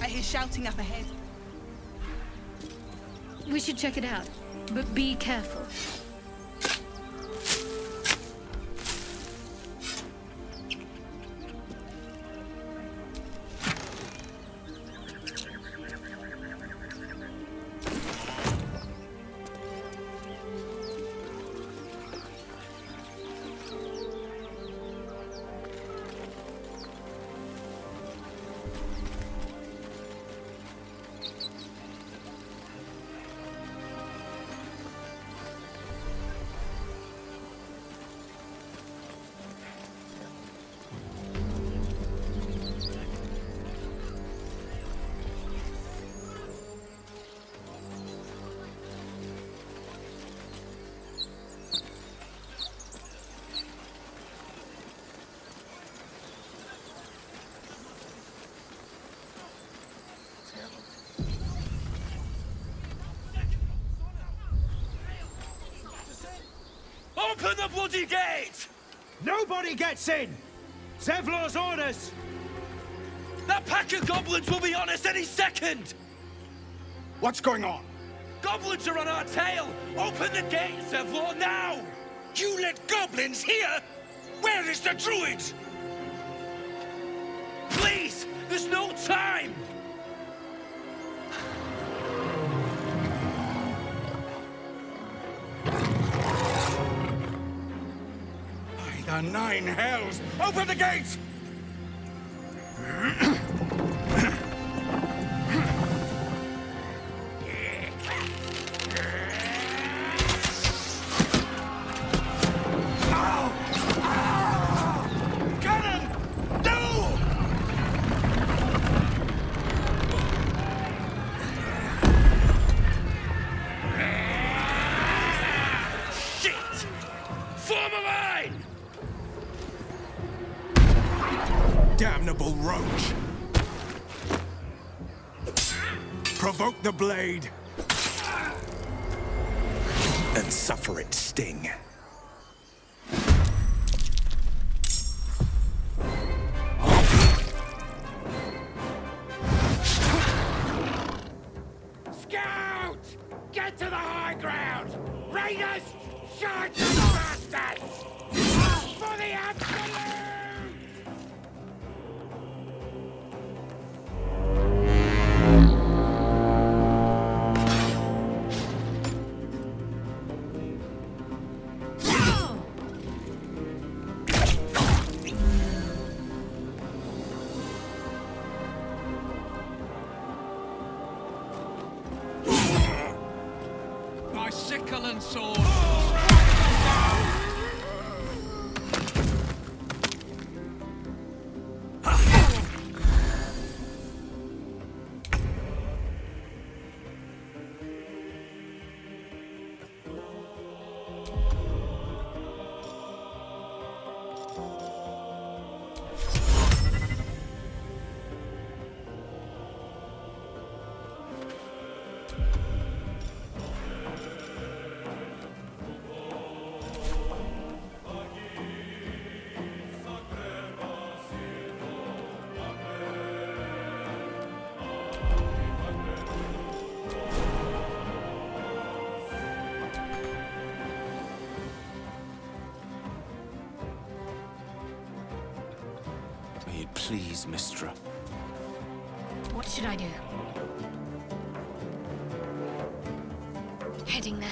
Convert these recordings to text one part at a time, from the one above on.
I hear shouting up ahead. We should check it out, but be careful. Open the bloody gate! Nobody gets in! Zevlor's orders! That pack of goblins will be on us any second! What's going on? Goblins are on our tail! Open the gate, Zevlor, now! You let goblins here? Where is the druid? Please! There's no time! By the nine hells! Open the gate! Damnable roach! Provoke the blade and suffer its sting. Scout! Get to the high ground! Raiders! Charge the bastards! For the absolute! My sickle and sword. me, please, Mistra. What should I do? Heading there.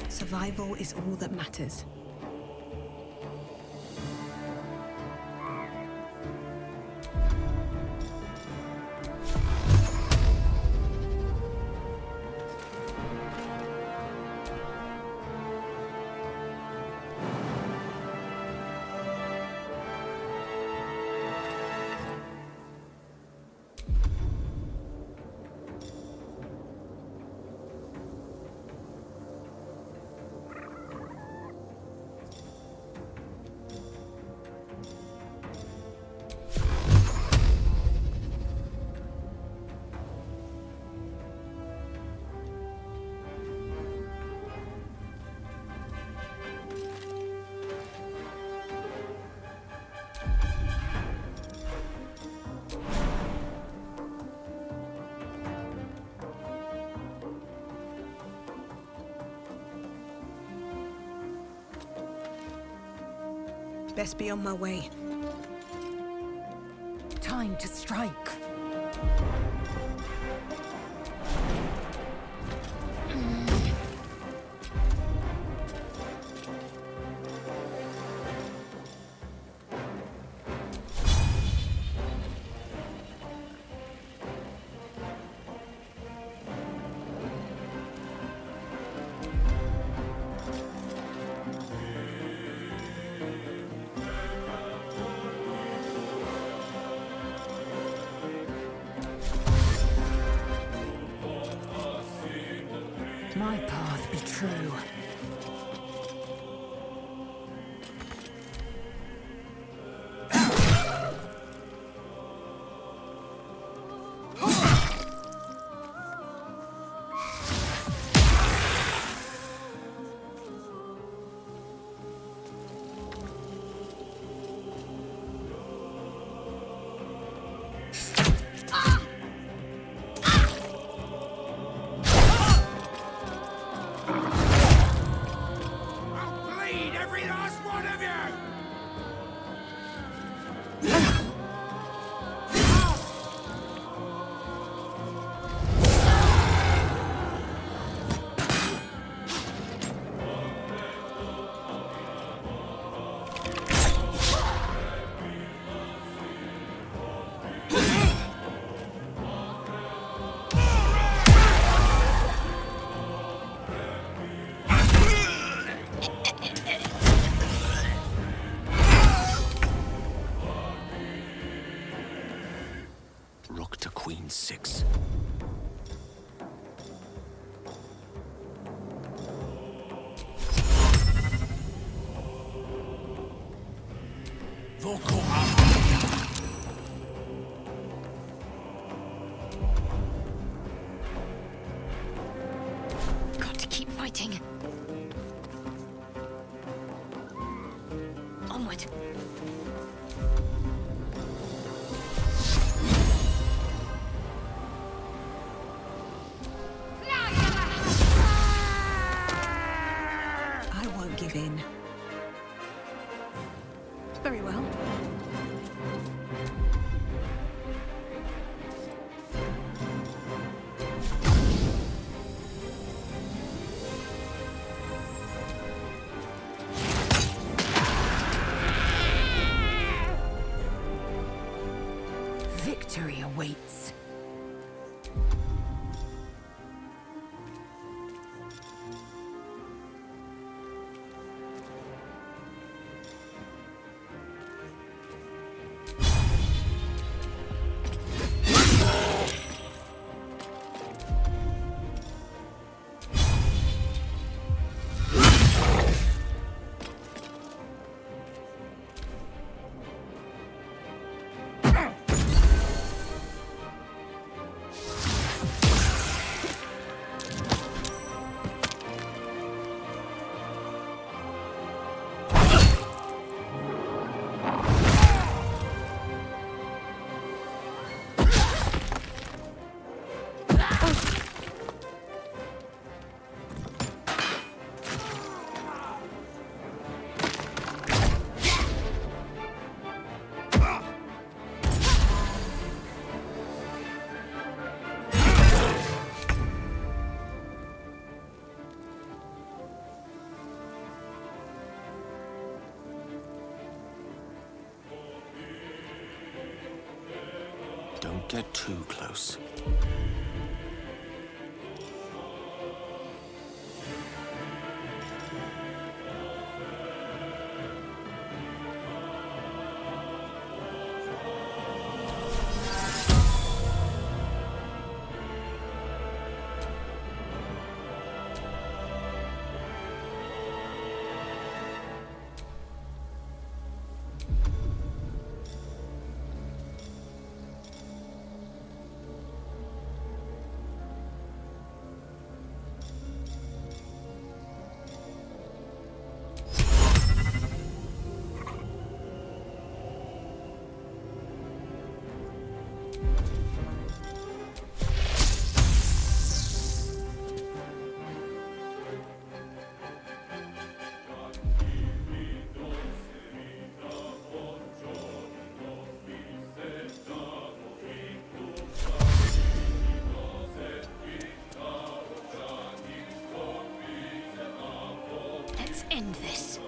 Survival is all that matters. Best be on my way. Time to strike. My path be true. Every last one of you! Rook to Queen 6. Vocal Got to keep fighting. Onward. I won't give in. Very well. get too close. Let's end this.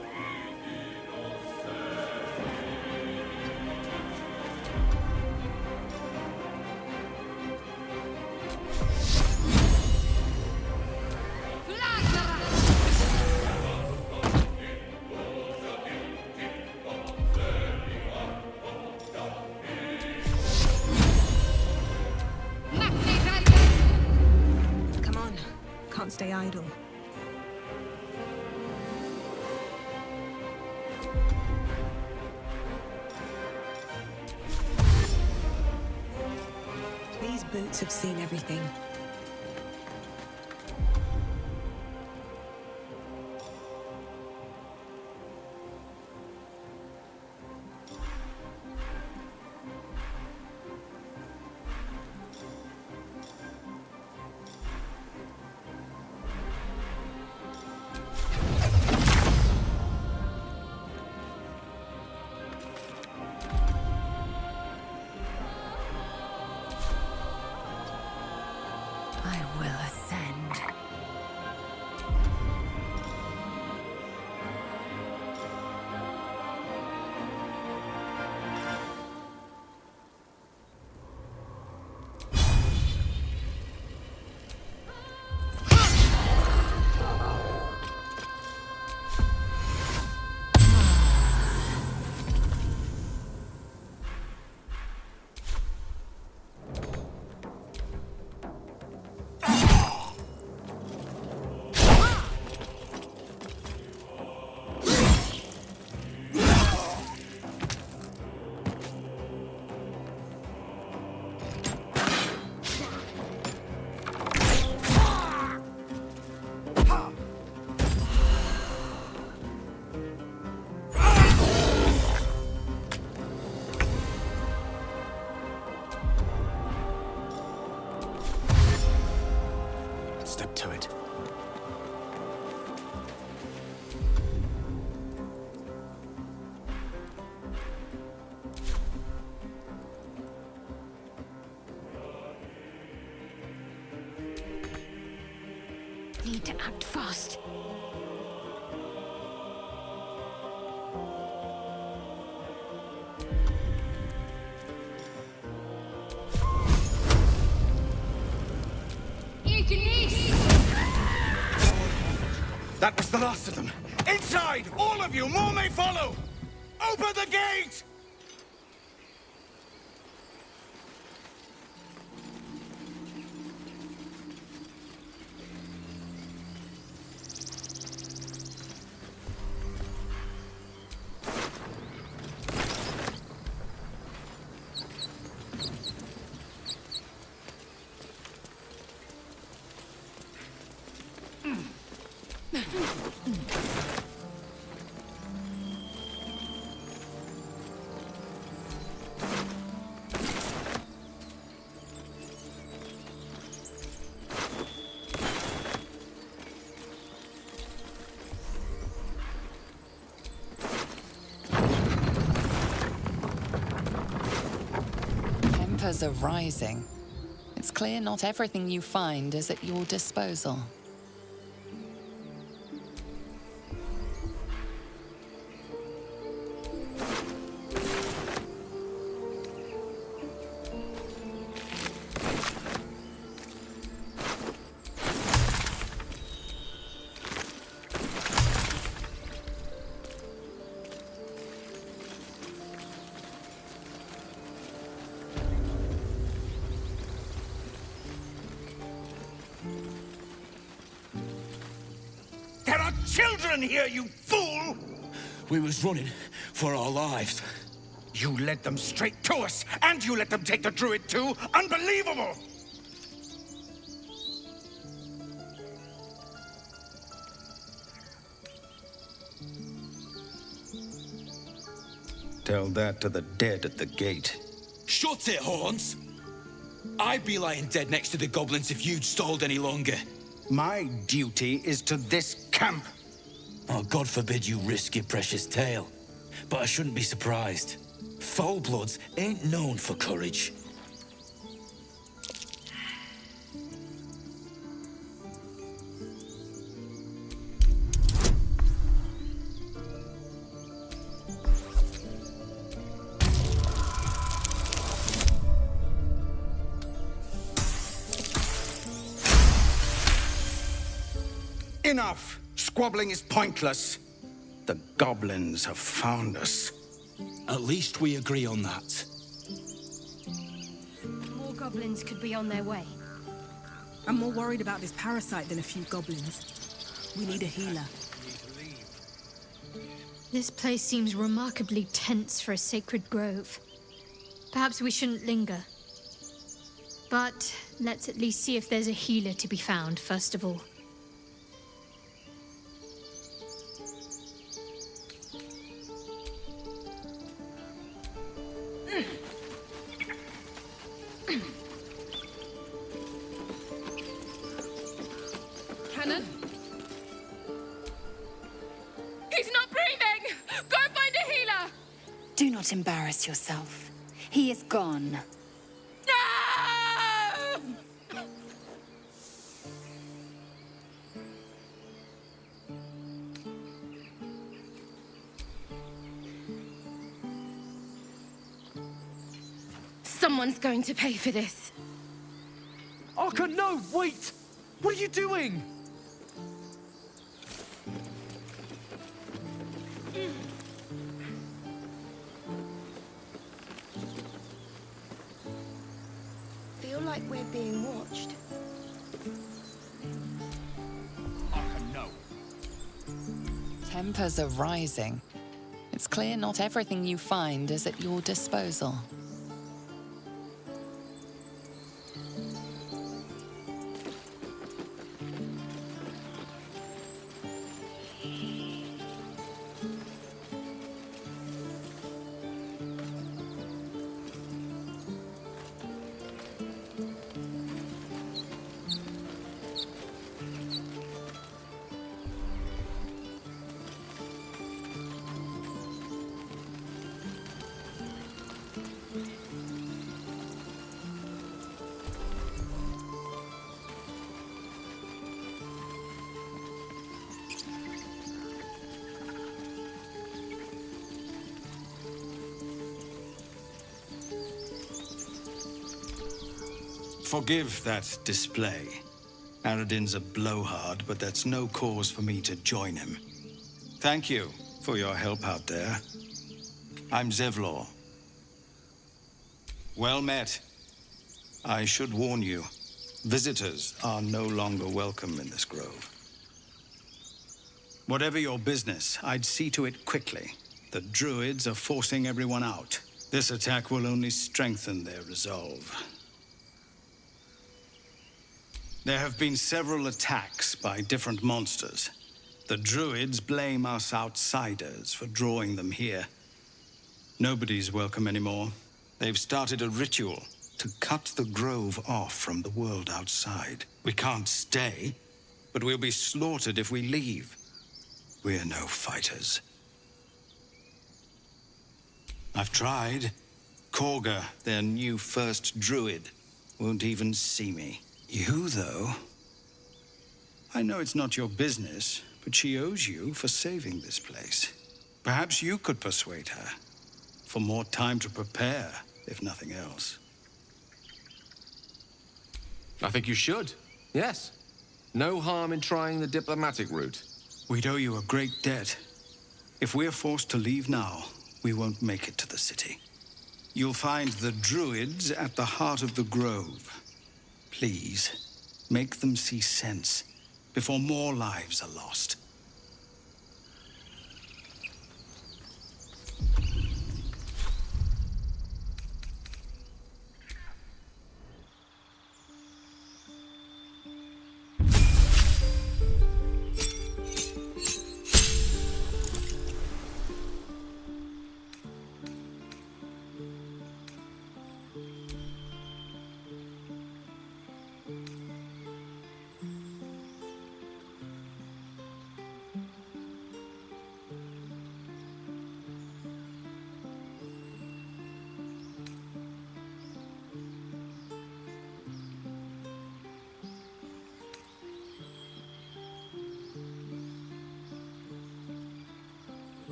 Come on. Can't stay idle. These boots have seen everything. I will ascend. Step to it. Need to act fast. That was the last of them. Inside! All of you! More may follow! Open the gate! Tempers are rising. It's clear not everything you find is at your disposal. children here, you fool! We was running for our lives. You led them straight to us, and you let them take the druid too? Unbelievable! Tell that to the dead at the gate. Shut it, Horns! I'd be lying dead next to the goblins if you'd stalled any longer. My duty is to this camp. Oh, God forbid you risk your precious tail. But I shouldn't be surprised. Foulbloods ain't known for courage. Enough! Squabbling is pointless. The goblins have found us. At least we agree on that. More goblins could be on their way. I'm more worried about this parasite than a few goblins. We need a healer. This place seems remarkably tense for a sacred grove. Perhaps we shouldn't linger. But let's at least see if there's a healer to be found, first of all. Cannon? He's not breathing! Go find a healer! Do not embarrass yourself. He is gone. No! Someone's going to pay for this. Arka, no! Wait! What are you doing? Feel like we're being watched. Arka, no. Tempers are rising. It's clear not everything you find is at your disposal. Forgive that display. Aradin's a blowhard, but that's no cause for me to join him. Thank you for your help out there. I'm Zevlor. Well met. I should warn you, visitors are no longer welcome in this grove. Whatever your business, I'd see to it quickly. The druids are forcing everyone out. This attack will only strengthen their resolve. There have been several attacks by different monsters. The druids blame us outsiders for drawing them here. Nobody's welcome anymore. They've started a ritual to cut the grove off from the world outside. We can't stay, but we'll be slaughtered if we leave. We're no fighters. I've tried. Korga, their new first druid, won't even see me. You, though? I know it's not your business, but she owes you for saving this place. Perhaps you could persuade her. For more time to prepare, if nothing else. I think you should. Yes. No harm in trying the diplomatic route. We'd owe you a great debt. If we're forced to leave now, we won't make it to the city. You'll find the druids at the heart of the grove. Please, make them see sense before more lives are lost.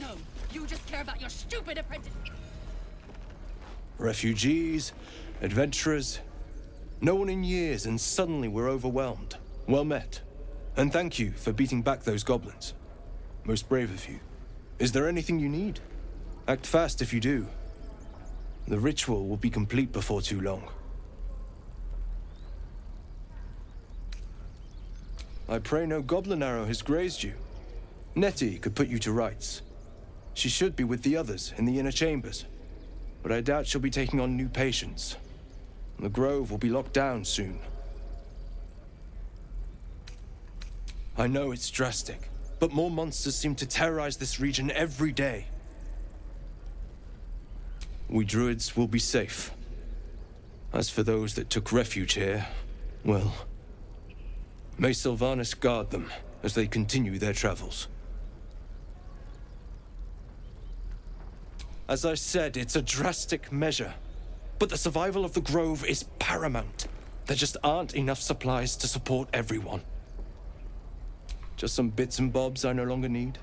No, you just care about your stupid apprentice. Refugees, adventurers, no one in years, and suddenly we're overwhelmed. Well met. And thank you for beating back those goblins. Most brave of you. Is there anything you need? Act fast if you do. The ritual will be complete before too long. I pray no goblin arrow has grazed you. Nettie could put you to rights. She should be with the others in the inner chambers, but I doubt she'll be taking on new patients. The grove will be locked down soon. I know it's drastic, but more monsters seem to terrorize this region every day. We druids will be safe. As for those that took refuge here, well, may Sylvanas guard them as they continue their travels. As I said, it's a drastic measure, but the survival of the grove is paramount. There just aren't enough supplies to support everyone. Just some bits and bobs I no longer need.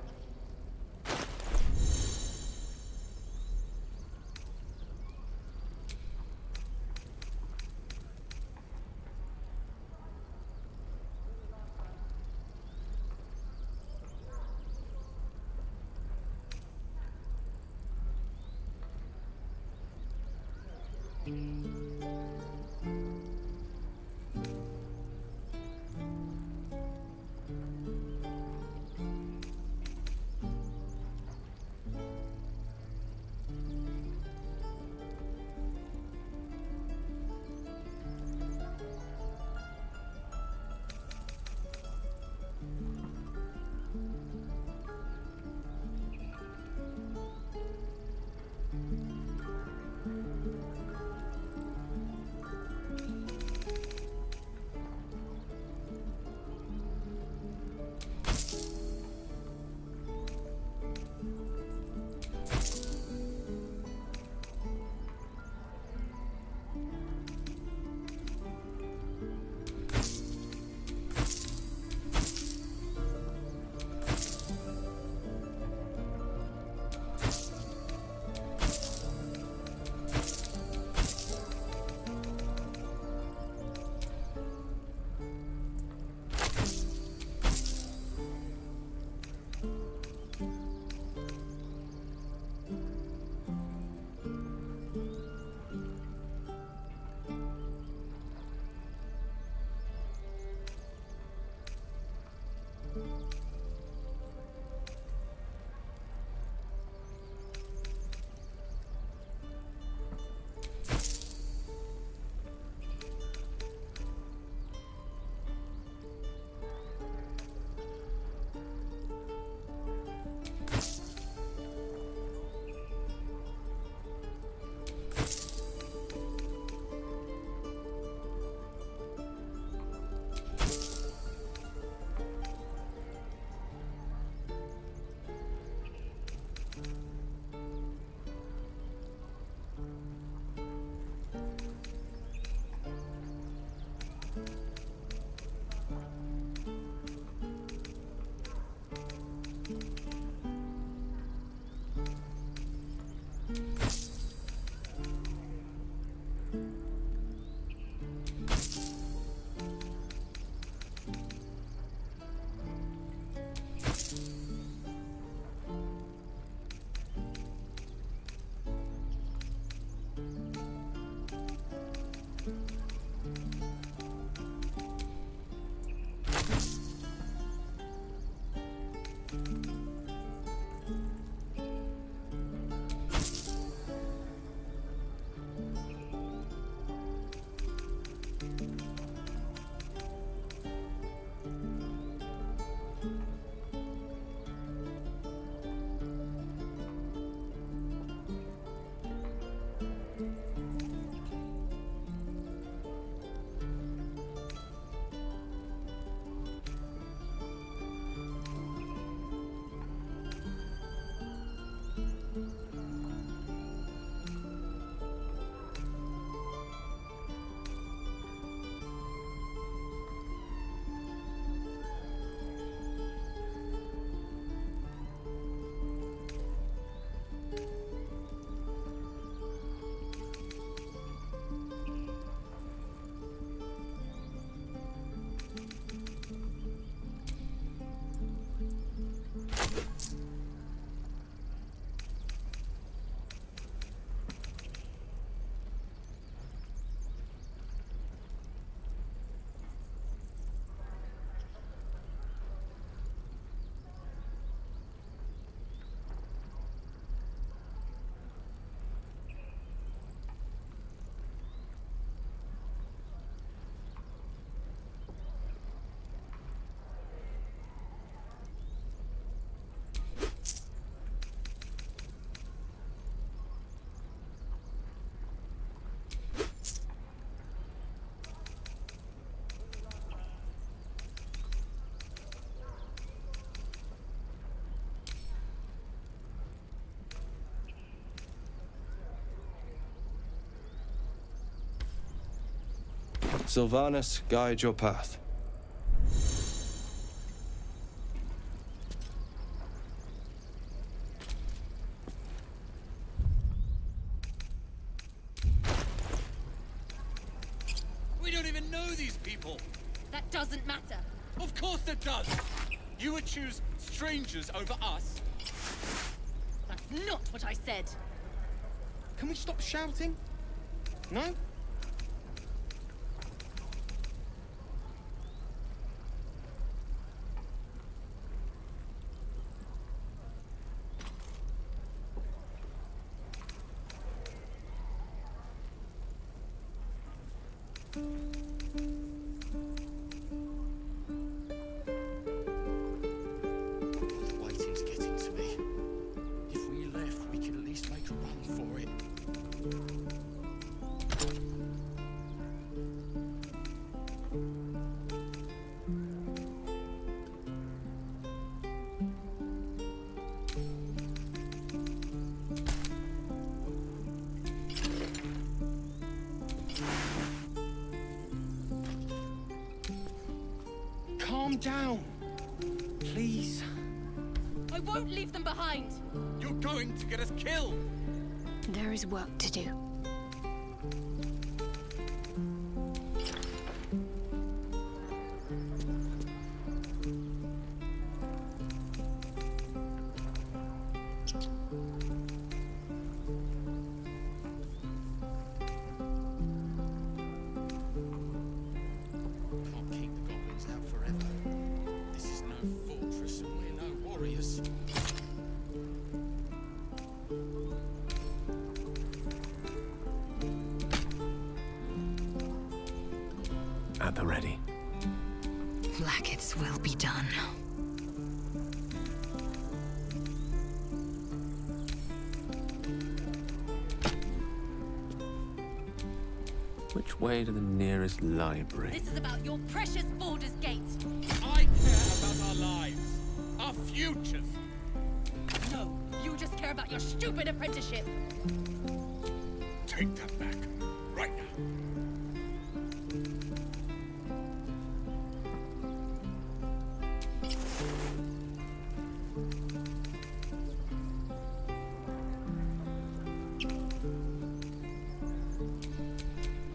Sylvanus, guide your path. We don't even know these people. That doesn't matter. Of course it does. You would choose strangers over us. That's not what I said. Can we stop shouting? No? Waiting's getting to me. If we left, we could at least make a run for it. Calm down, please. I won't leave them behind. You're going to get us killed. There is work to do. Can't keep the goblins out forever. This is no at the ready. Blackett's will be done. Which way to the nearest library? This is about your precious Baldur's Gate. I care about our lives, our futures. No, you just care about your stupid apprenticeship. Take that back, right now.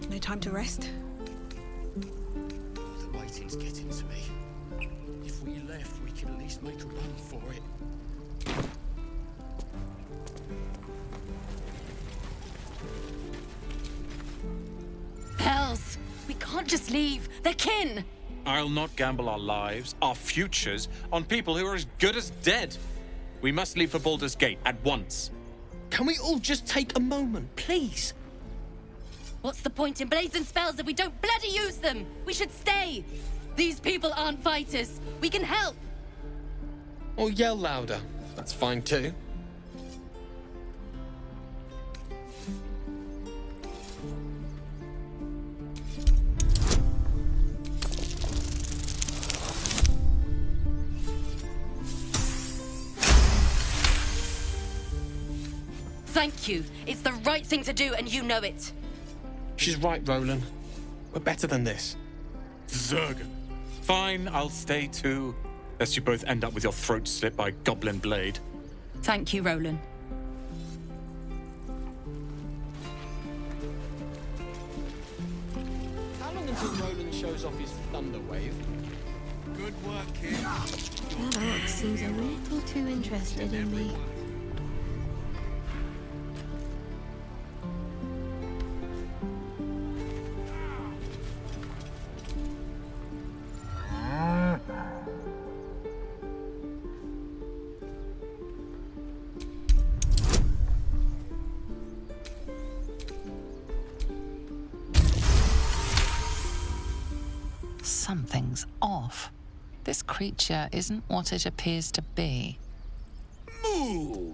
No time to rest? The waiting's getting to me. If we left, we could at least make a run for it. Hells! We can't just leave. They're kin! I'll not gamble our lives, our futures, on people who are as good as dead. We must leave for Baldur's Gate at once. Can we all just take a moment, please? What's the point in blades and spells if we don't bloody use them? We should stay. These people aren't fighters. We can help. Or yell louder. That's fine too. Thank you. It's the right thing to do, and you know it. She's right, Roland. We're better than this. Zerg. Fine, I'll stay too. Lest you both end up with your throat slit by goblin blade. Thank you, Roland. How long until Roland shows off his thunder wave? Good work, kid. That orc seems a little too interested in me. Something's off. This creature isn't what it appears to be. Moo!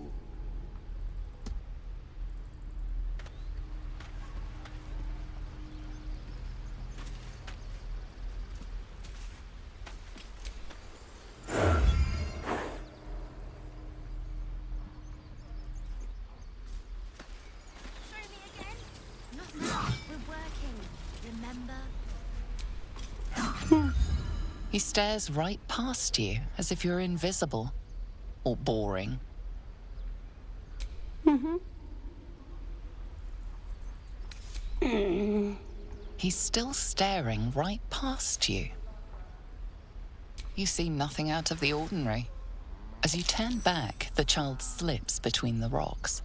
He stares right past you, as if you're invisible. Or boring. He's still staring right past you. You see nothing out of the ordinary. As you turn back, the child slips between the rocks.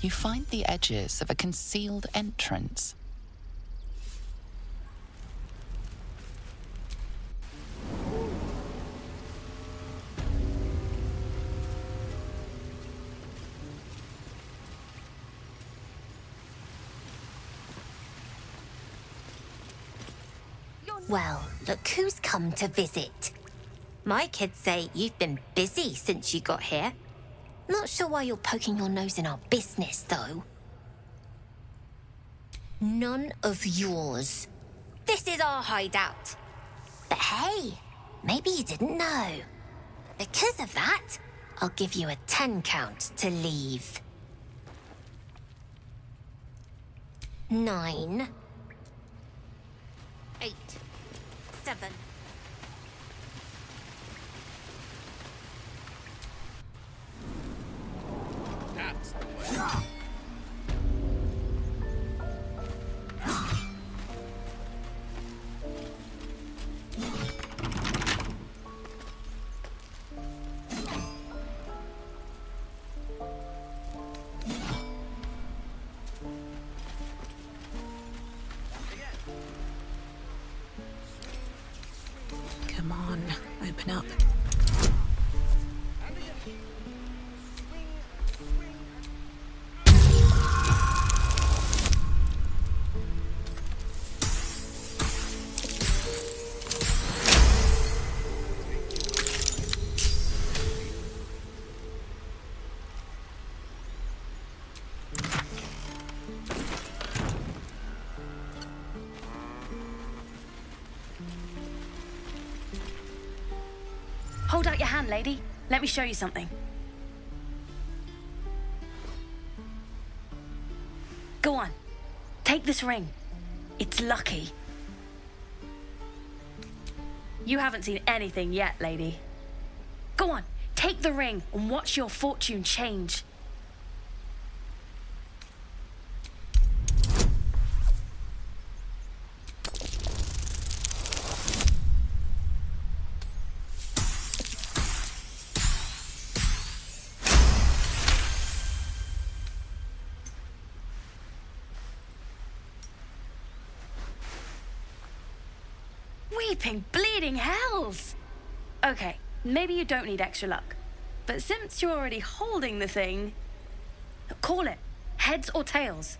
You find the edges of a concealed entrance. Well, look who's come to visit. My kids say you've been busy since you got here. Not sure why you're poking your nose in our business, though. None of yours. This is our hideout. But hey, maybe you didn't know. Because of that, I'll give you a 10 count to leave. 9, 8, 7. That's the way. Hold out your hand, lady. Let me show you something. Go on. Take this ring. It's lucky. You haven't seen anything yet, lady. Go on. Take the ring and watch your fortune change. Weeping, bleeding hells! Okay, maybe you don't need extra luck. But since you're already holding the thing, call it. Heads or tails.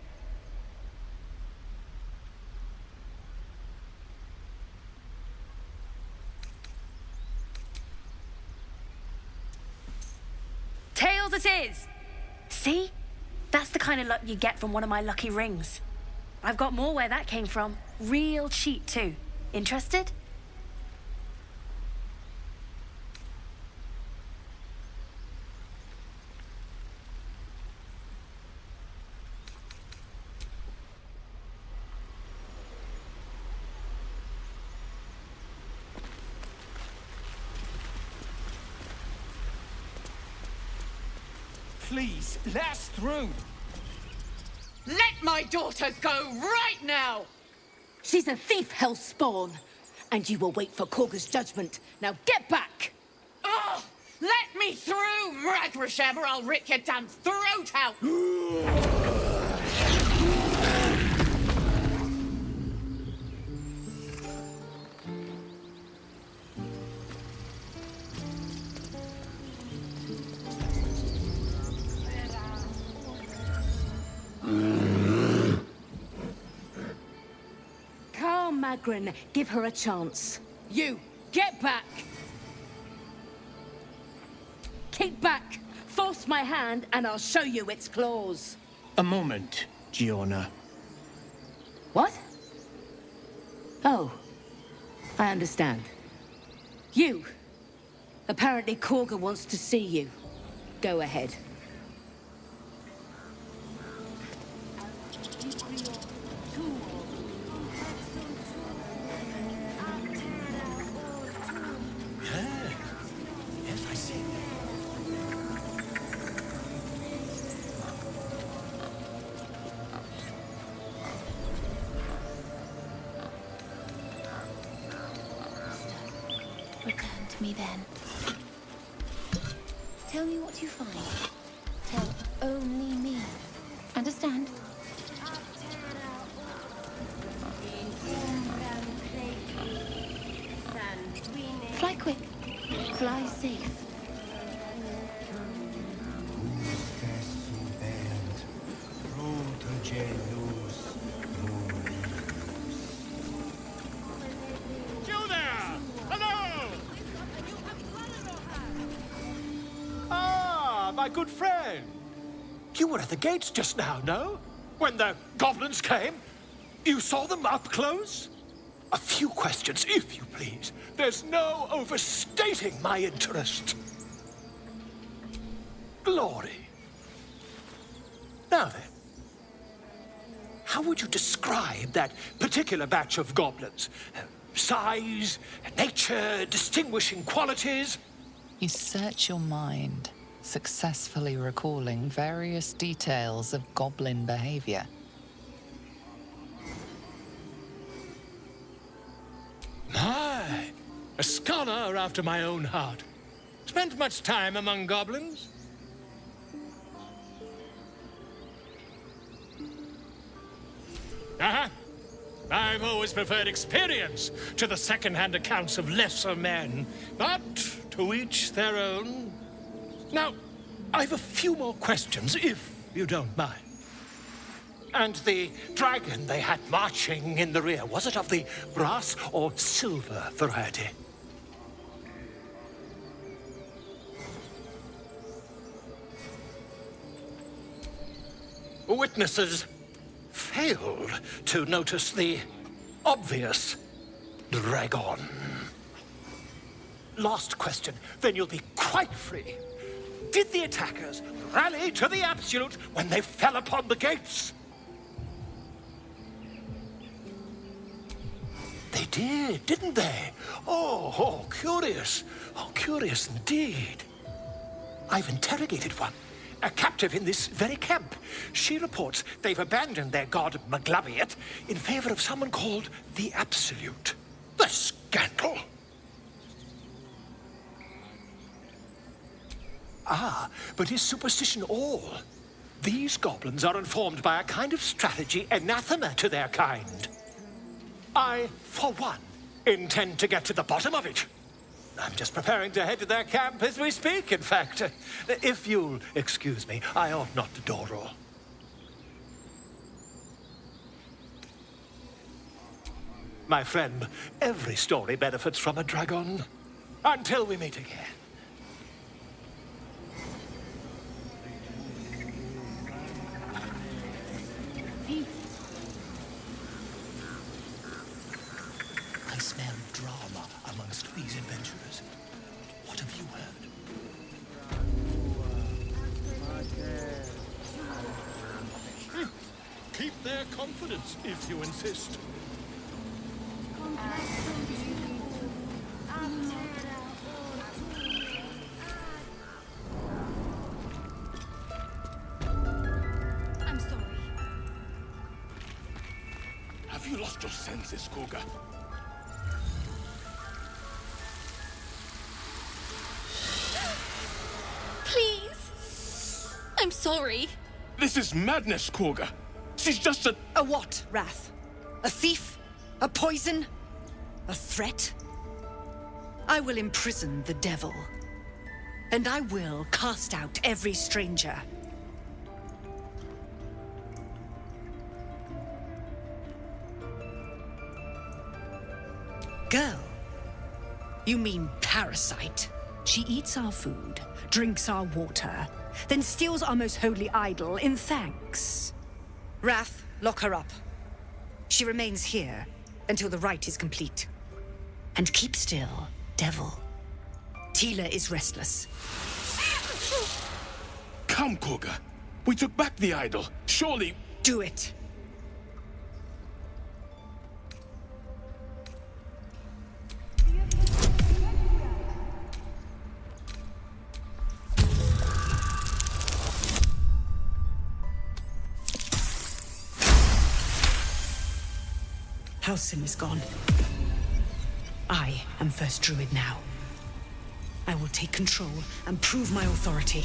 Tails it is! See? That's the kind of luck you get from one of my lucky rings. I've got more where that came from. Real cheap, too. Interested? Please, let us through. Let my daughter go right now! She's a thief, hellspawn. And you will wait for Korga's judgment. Now get back! Oh, let me through, Mragrasham, or I'll rip your damn throat out! Calm, Magrin. Give her a chance. You, get back! Keep back! Force my hand and I'll show you its claws. A moment, Giona. What? Oh, I understand. You! Apparently Korga wants to see you. Go ahead. Yes, I see. Return to me then. Tell me what you find. Tell only me. Understand? Fly quick. Fly safe. You there! Hello! Ah, my good friend. You were at the gates just now, no? When the goblins came? You saw them up close? A few questions, if you please. There's no overstating my interest. Glory. Now then, how would you describe that particular batch of goblins? Size, nature, distinguishing qualities? You search your mind, successfully recalling various details of goblin behavior. My, a scholar after my own heart. Spent much time among goblins? Uh-huh. I've always preferred experience to the second-hand accounts of lesser men. But to each their own. Now, I've a few more questions, if you don't mind. And the dragon they had marching in the rear, was it of the brass or silver variety? Witnesses failed to notice the obvious dragon. last question, then you'll be quite free. Did the attackers rally to the Absolute when they fell upon the gates? They did, didn't they? Oh, curious. Oh, curious indeed. I've interrogated one, a captive in this very camp. She reports they've abandoned their god Maglabiet in favor of someone called the Absolute. The scandal! Ah, but is superstition all? These goblins are informed by a kind of strategy anathema to their kind. I, for one, intend to get to the bottom of it. I'm just preparing to head to their camp as we speak, in fact. If you'll excuse me, I ought not to dawdle. My friend, every story benefits from a dragon. Until we meet again. I smell drama amongst these adventurers. What have you heard? Keep their confidence if you insist. I'm sorry. Have you lost your senses, Koga? Please. I'm sorry. This is madness, Koga. She's just a... A what, Wrath? A thief? A poison? A threat? I will imprison the devil. And I will cast out every stranger. Girl? You mean parasite? She eats our food, drinks our water, then steals our most holy idol in thanks. Wrath, lock her up. She remains here until the rite is complete. And keep still, devil. Tila is restless. Come, Koga. We took back the idol. Surely... Do it. Halsin is gone. I am first druid now. I will take control and prove my authority.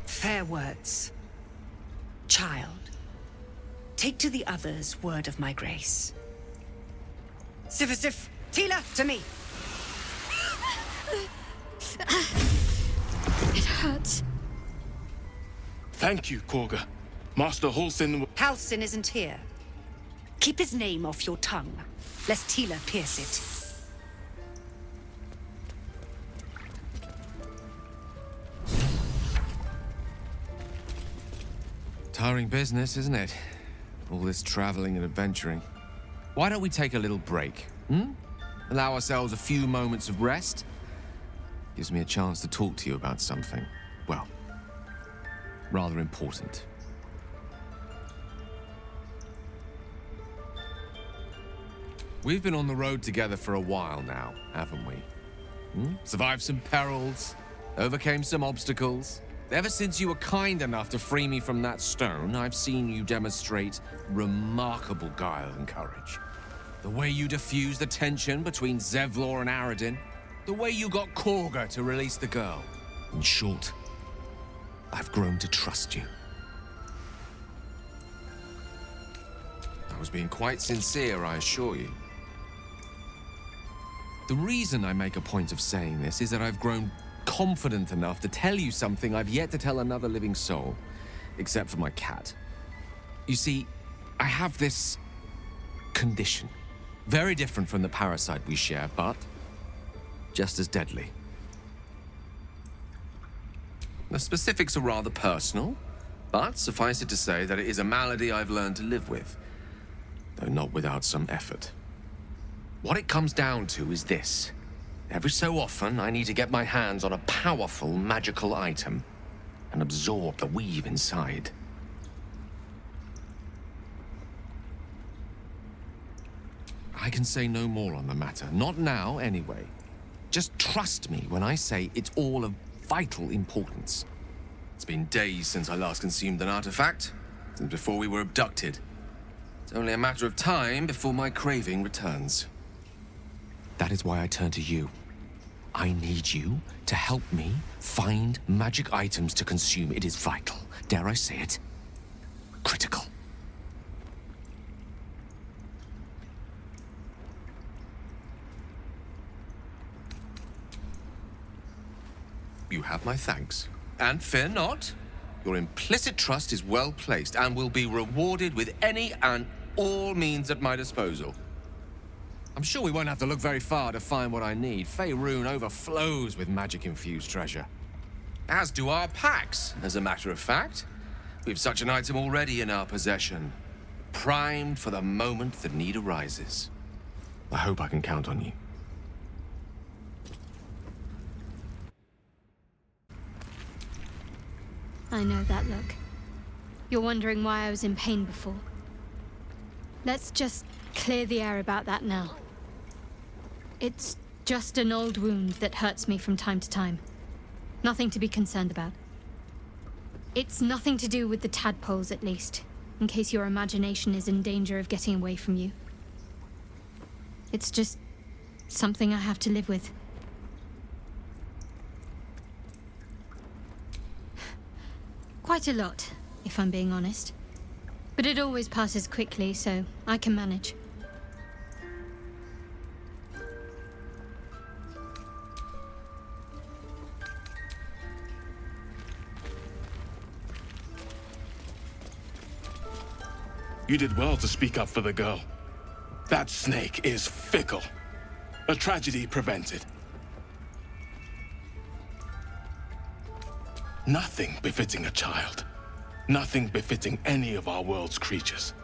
Fair words. Child, take to the others word of my grace. Sifisif, Tila, to me! It hurts. Thank you, Koga. Master Halsin... Halsin isn't here. Keep his name off your tongue, lest Tila pierce it. Tiring business, isn't it? All this traveling and adventuring. Why don't we take a little break, Allow ourselves a few moments of rest? Gives me a chance to talk to you about something, well, rather important. We've been on the road together for a while now, haven't we? Survived some perils, overcame some obstacles. Ever since you were kind enough to free me from that stone, I've seen you demonstrate remarkable guile and courage. The way you diffused the tension between Zevlor and Aradin, the way you got Korga to release the girl. In short, I've grown to trust you. I was being quite sincere, I assure you. The reason I make a point of saying this is that I've grown confident enough to tell you something I've yet to tell another living soul, except for my cat. You see, I have this condition. Very different from the parasite we share, but just as deadly. The specifics are rather personal, But suffice it to say that it is a malady I've learned to live with, though not without some effort. What it comes down to is this. Every so often, I need to get my hands on a powerful magical item and absorb the weave inside. I can say no more on the matter. Not now, anyway. Just trust me when I say it's all of vital importance. It's been days since I last consumed an artifact, since before we were abducted. It's only a matter of time before my craving returns. That is why I turn to you. I need you to help me find magic items to consume. It is vital. Dare I say it? Critical. You have my thanks. And fear not. Your implicit trust is well placed and will be rewarded with any and all means at my disposal. I'm sure we won't have to look very far to find what I need. Faerun overflows with magic-infused treasure. As do our packs, as a matter of fact. We've such an item already in our possession, primed for the moment the need arises. I hope I can count on you. I know that look. You're wondering why I was in pain before. Let's just clear the air about that now. It's just an old wound that hurts me from time to time. Nothing to be concerned about. It's nothing to do with the tadpoles, at least, in case your imagination is in danger of getting away from you. It's just something I have to live with. Quite a lot, if I'm being honest. But it always passes quickly, so I can manage. You did well to speak up for the girl. That snake is fickle. A tragedy prevented. Nothing befitting a child. Nothing befitting any of our world's creatures.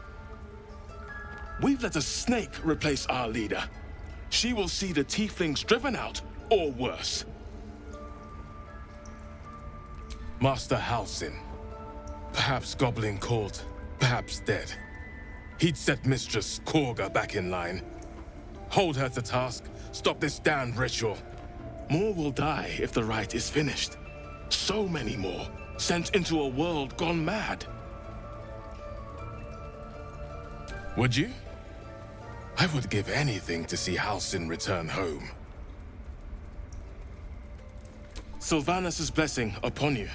We've let a snake replace our leader. She will see the tieflings driven out, or worse. Master Halsin. Perhaps goblin caught, perhaps dead. He'd set Mistress Korga back in line. Hold her to task, stop this damned ritual. More will die if the rite is finished. So many more, sent into a world gone mad. Would you? I would give anything to see Halsin return home. Sylvanus' blessing upon you,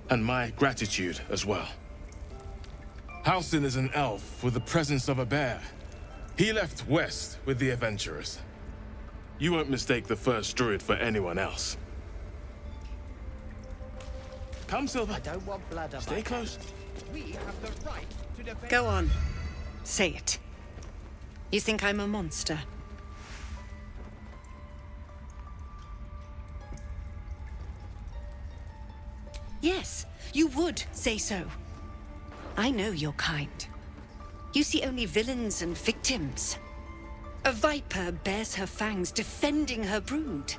and my gratitude as well. Halsin is an elf with the presence of a bear. He left west with the adventurers. You won't mistake the first druid for anyone else. Come, Silver. I don't want blood on Stay my close. We have the right to defend. Go on. Say it. You think I'm a monster? Yes, you would say so. I know your kind. You see only villains and victims. A viper bears her fangs defending her brood.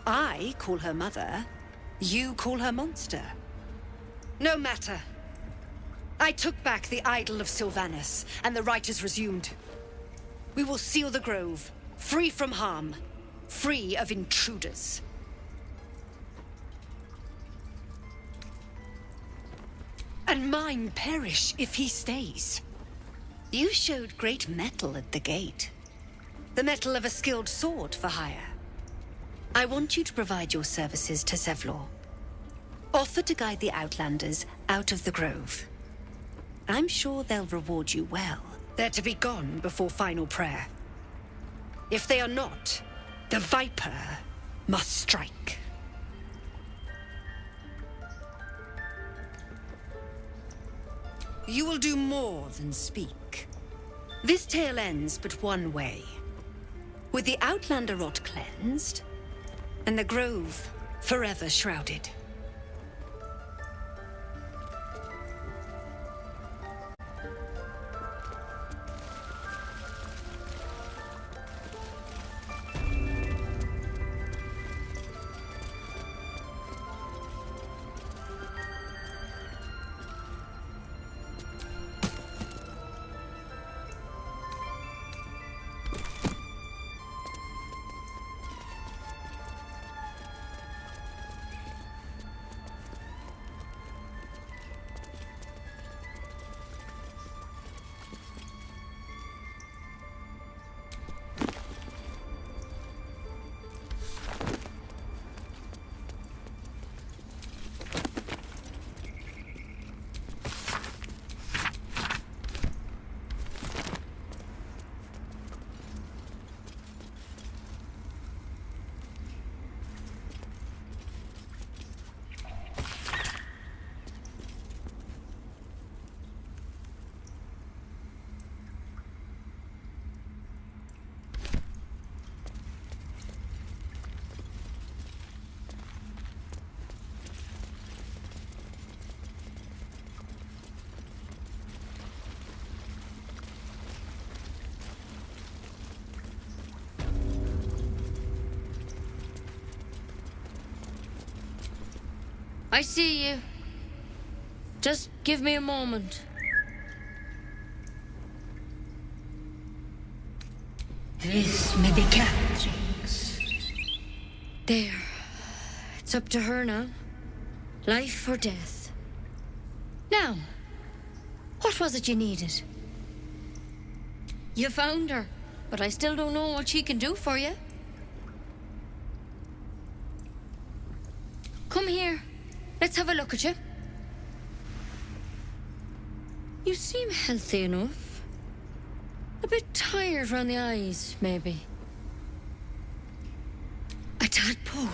I call her mother. You call her monster. No matter. I took back the idol of Sylvanus, and the rite is resumed. We will seal the grove, free from harm, free of intruders. And mine perish if he stays. You showed great mettle at the gate. The mettle of a skilled sword for hire. I want you to provide your services to Zevlor. Offer to guide the Outlanders out of the grove. I'm sure they'll reward you well. They're to be gone before final prayer. If they are not, the Viper must strike. You will do more than speak. This tale ends but one way. With the Outlander rot cleansed, and the grove forever shrouded. I see you. Just give me a moment. This may be Catherine's. There. It's up to her now. Life or death. Now, what was it you needed? You found her, but I still don't know what she can do for you. Come here. Let's have a look at you. You seem healthy enough. A bit tired round the eyes, maybe. A tadpole.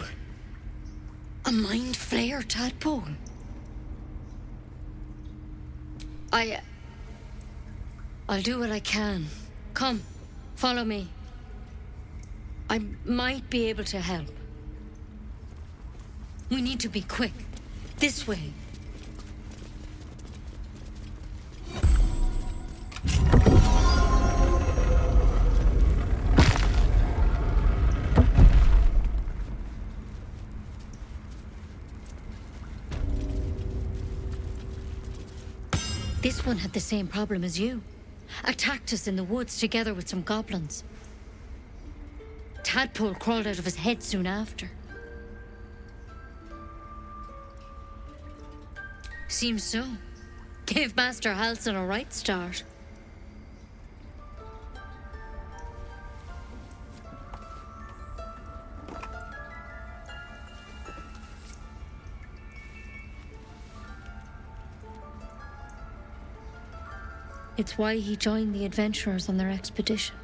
A mind flayer tadpole. I'll do what I can. Come, follow me. I might be able to help. We need to be quick. This way. This one had the same problem as you. Attacked us in the woods together with some goblins. Tadpole crawled out of his head soon after. Seems so. Gave Master Halsin a right start. It's why he joined the adventurers on their expedition.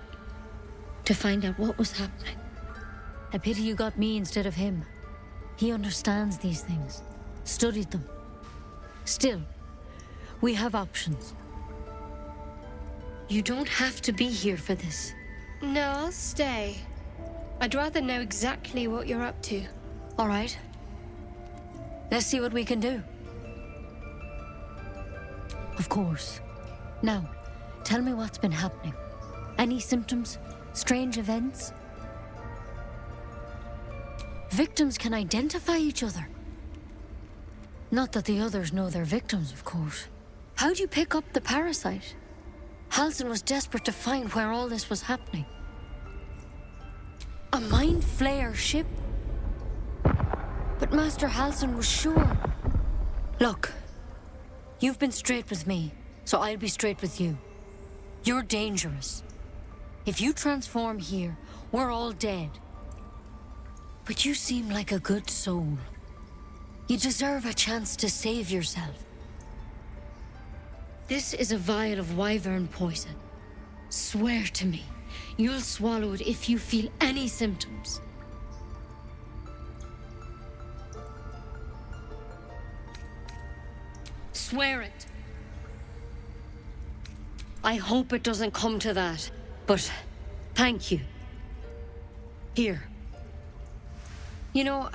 To find out what was happening. A pity you got me instead of him. He understands these things. Studied them. Still, we have options. You don't have to be here for this. No, I'll stay. I'd rather know exactly what you're up to. All right. Let's see what we can do. Of course. Now, tell me what's been happening. Any symptoms? Strange events? Victims can identify each other. Not that the others know they're victims, of course. How'd you pick up the parasite? Halsin was desperate to find where all this was happening. A mind flayer ship? But Master Halsin was sure. Look, you've been straight with me. So I'll be straight with you. You're dangerous. If you transform here, we're all dead. But you seem like a good soul. You deserve a chance to save yourself. This is a vial of wyvern poison. Swear to me, you'll swallow it if you feel any symptoms. Swear it. I hope it doesn't come to that, but thank you. Here. You know,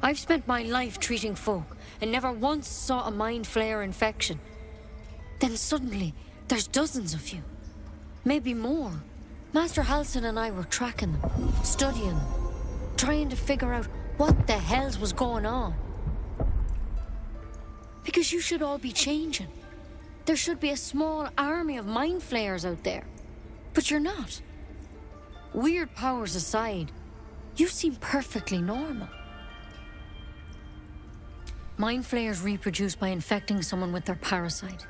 I've spent my life treating folk and never once saw a mind flayer infection. Then suddenly, there's dozens of you. Maybe more. Master Halsin and I were tracking them, studying them, trying to figure out what the hells was going on. Because you should all be changing. There should be a small army of mind flayers out there. But you're not. Weird powers aside, you seem perfectly normal. Mind flayers reproduce by infecting someone with their parasite.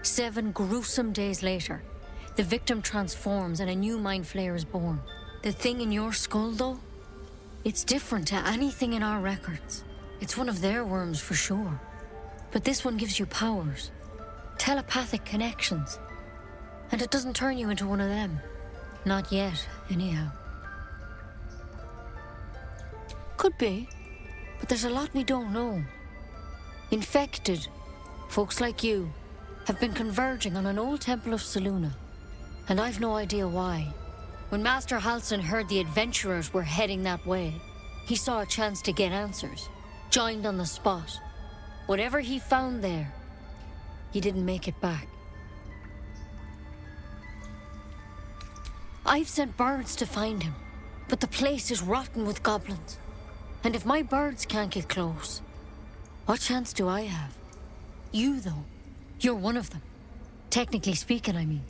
7 gruesome days later, the victim transforms and a new mind flayer is born. The thing in your skull, though, it's different to anything in our records. It's one of their worms for sure. But this one gives you powers. Telepathic connections. And it doesn't turn you into one of them. Not yet, anyhow. Could be, but there's a lot we don't know. Infected, folks like you, have been converging on an old temple of Selûne. And I've no idea why. When Master Halsin heard the adventurers were heading that way, he saw a chance to get answers. Joined on the spot. Whatever he found there, he didn't make it back. I've sent birds to find him, but the place is rotten with goblins. And if my birds can't get close, What chance do I have? You, though. You're one of them. Technically speaking, I mean.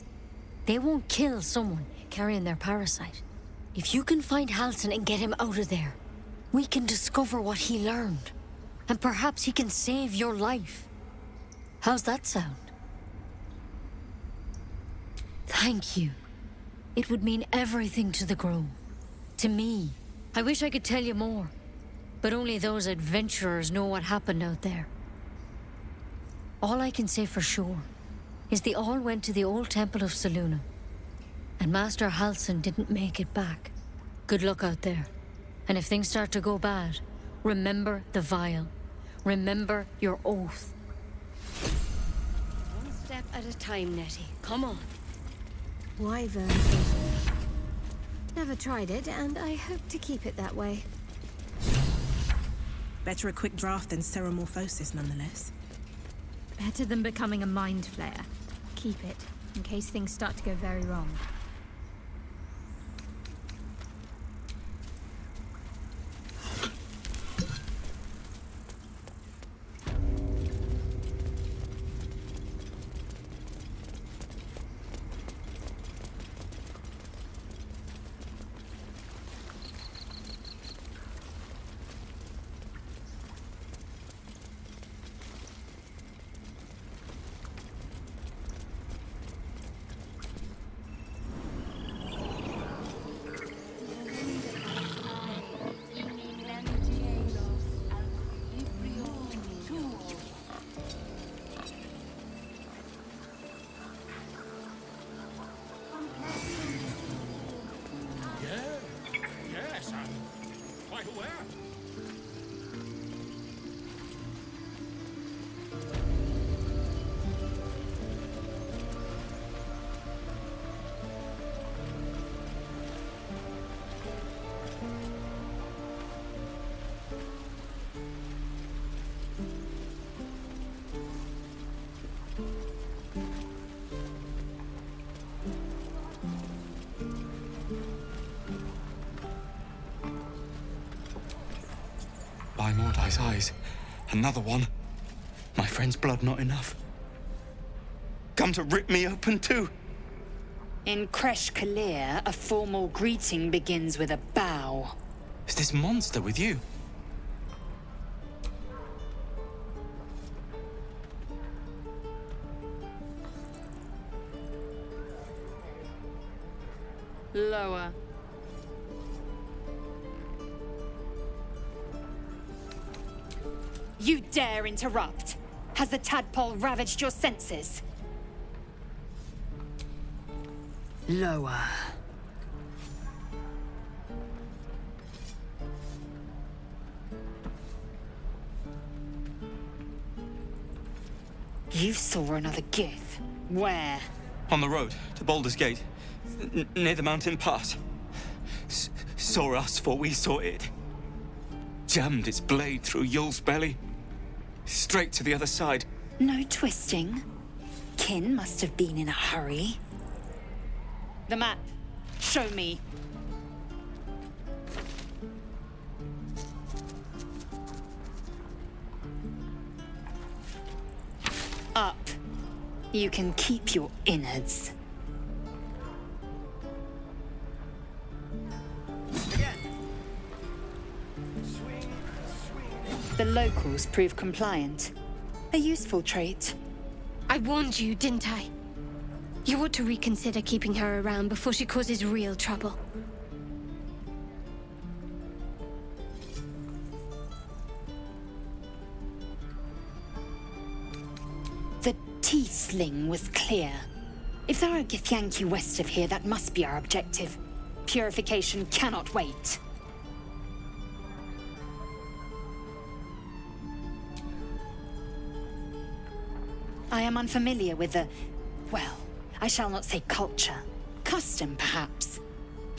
They won't kill someone carrying their parasite. If you can find Halsin and get him out of there, we can discover what he learned. And perhaps he can save your life. How's that sound? Thank you. It would mean everything to the Grove. To me. I wish I could tell you more. But only those adventurers know what happened out there. All I can say for sure is they all went to the old temple of Selûne. And Master Halsin didn't make it back. Good luck out there. And if things start to go bad, remember the vial. Remember your oath. One step at a time, Nettie. Come on. Wyvern. Never tried it, and I hope to keep it that way. Better a quick draft than ceremorphosis, nonetheless. Better than becoming a mind flayer. Keep it, in case things start to go very wrong. Yes, I'm quite aware. By Mordai's eyes, another one. My friend's blood not enough. Come to rip me open too. In Kresh Kalir, a formal greeting begins with a bow. Is this monster with you? Lower. You dare interrupt? Has the tadpole ravaged your senses? Lower. You saw another gith. Where? On the road to Baldur's Gate, near the mountain pass. Saw us, for we saw it. Jammed its blade through Yul's belly. Straight to the other side. No twisting. Kin must have been in a hurry. The map. Show me. Up. You can keep your innards. The locals prove compliant. A useful trait. I warned you, didn't I? You ought to reconsider keeping her around before she causes real trouble. The Tiefling was clear. If there are Githyanki west of here, that must be our objective. Purification cannot wait. I am unfamiliar with the... well, I shall not say culture. Custom, perhaps.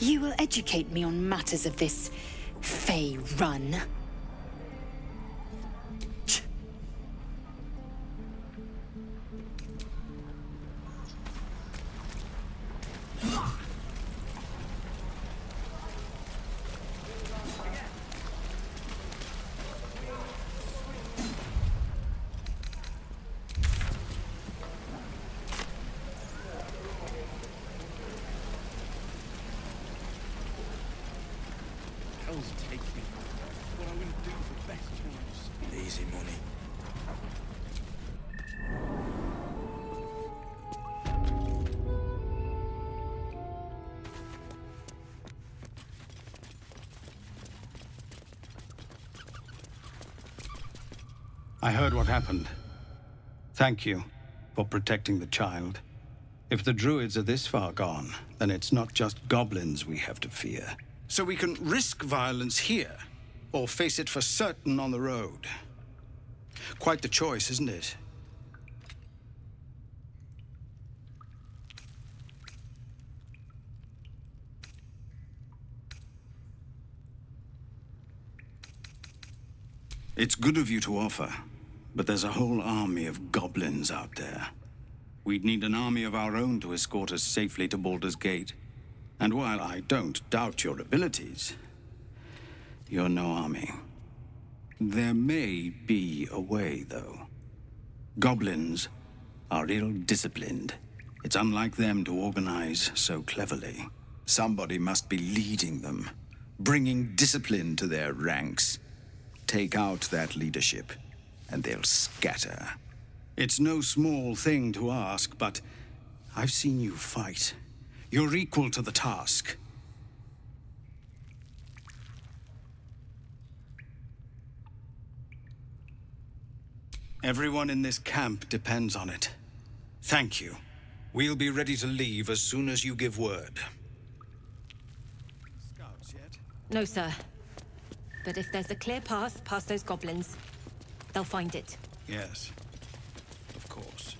You will educate me on matters of this... Fey run. miles take me. What I wouldn't do for best choice. Easy money. I heard what happened. Thank you for protecting the child. If the druids are this far gone, then it's not just goblins we have to fear. So we can risk violence here, or face it for certain on the road. Quite the choice, isn't it? It's good of you to offer, but there's a whole army of goblins out there. We'd need an army of our own to escort us safely to Baldur's Gate. And while I don't doubt your abilities, you're no army. There may be a way, though. Goblins are ill-disciplined. It's unlike them to organize so cleverly. Somebody must be leading them, bringing discipline to their ranks. Take out that leadership, and they'll scatter. It's no small thing to ask, but I've seen you fight. You're equal to the task. Everyone in this camp depends on it. Thank you. We'll be ready to leave as soon as you give word. Scouts yet? No, sir. But if there's a clear path past those goblins, they'll find it. Yes, of course.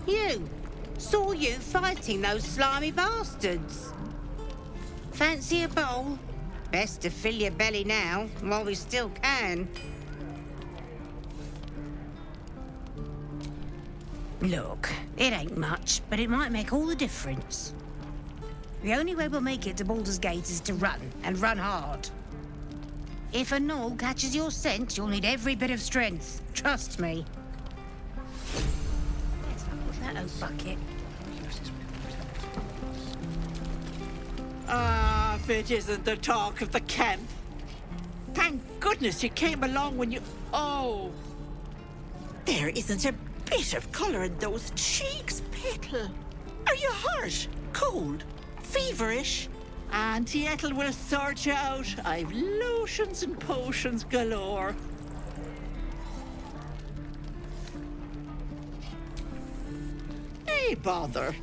You! Saw you fighting those slimy bastards. Fancy a bowl? Best to fill your belly now, while we still can. Look, it ain't much, but it might make all the difference. The only way we'll make it to Baldur's Gate is to run, and run hard. If a gnoll catches your scent, you'll need every bit of strength. Trust me. That old bucket. Ah, if it isn't the talk of the camp. Thank goodness you came along when you... Oh! There isn't a bit of colour in those cheeks, Petal. Are you hurt? Cold? Feverish? Auntie Ethel will sort you out. I've lotions and potions galore. Hey, bother.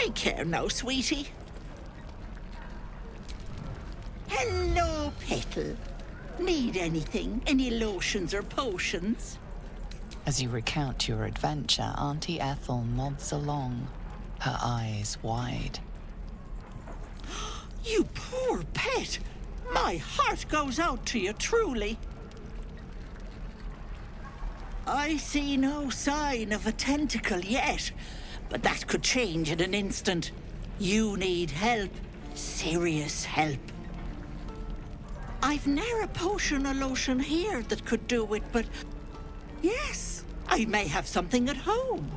Take care now, sweetie. Hello, Petal. Need anything? Any lotions or potions? As you recount your adventure, Auntie Ethel nods along, her eyes wide. You poor pet! My heart goes out to you, truly. I see no sign of a tentacle yet, but that could change in an instant. You need help. Serious help. I've ne'er a potion or lotion here that could do it, but yes, I may have something at home.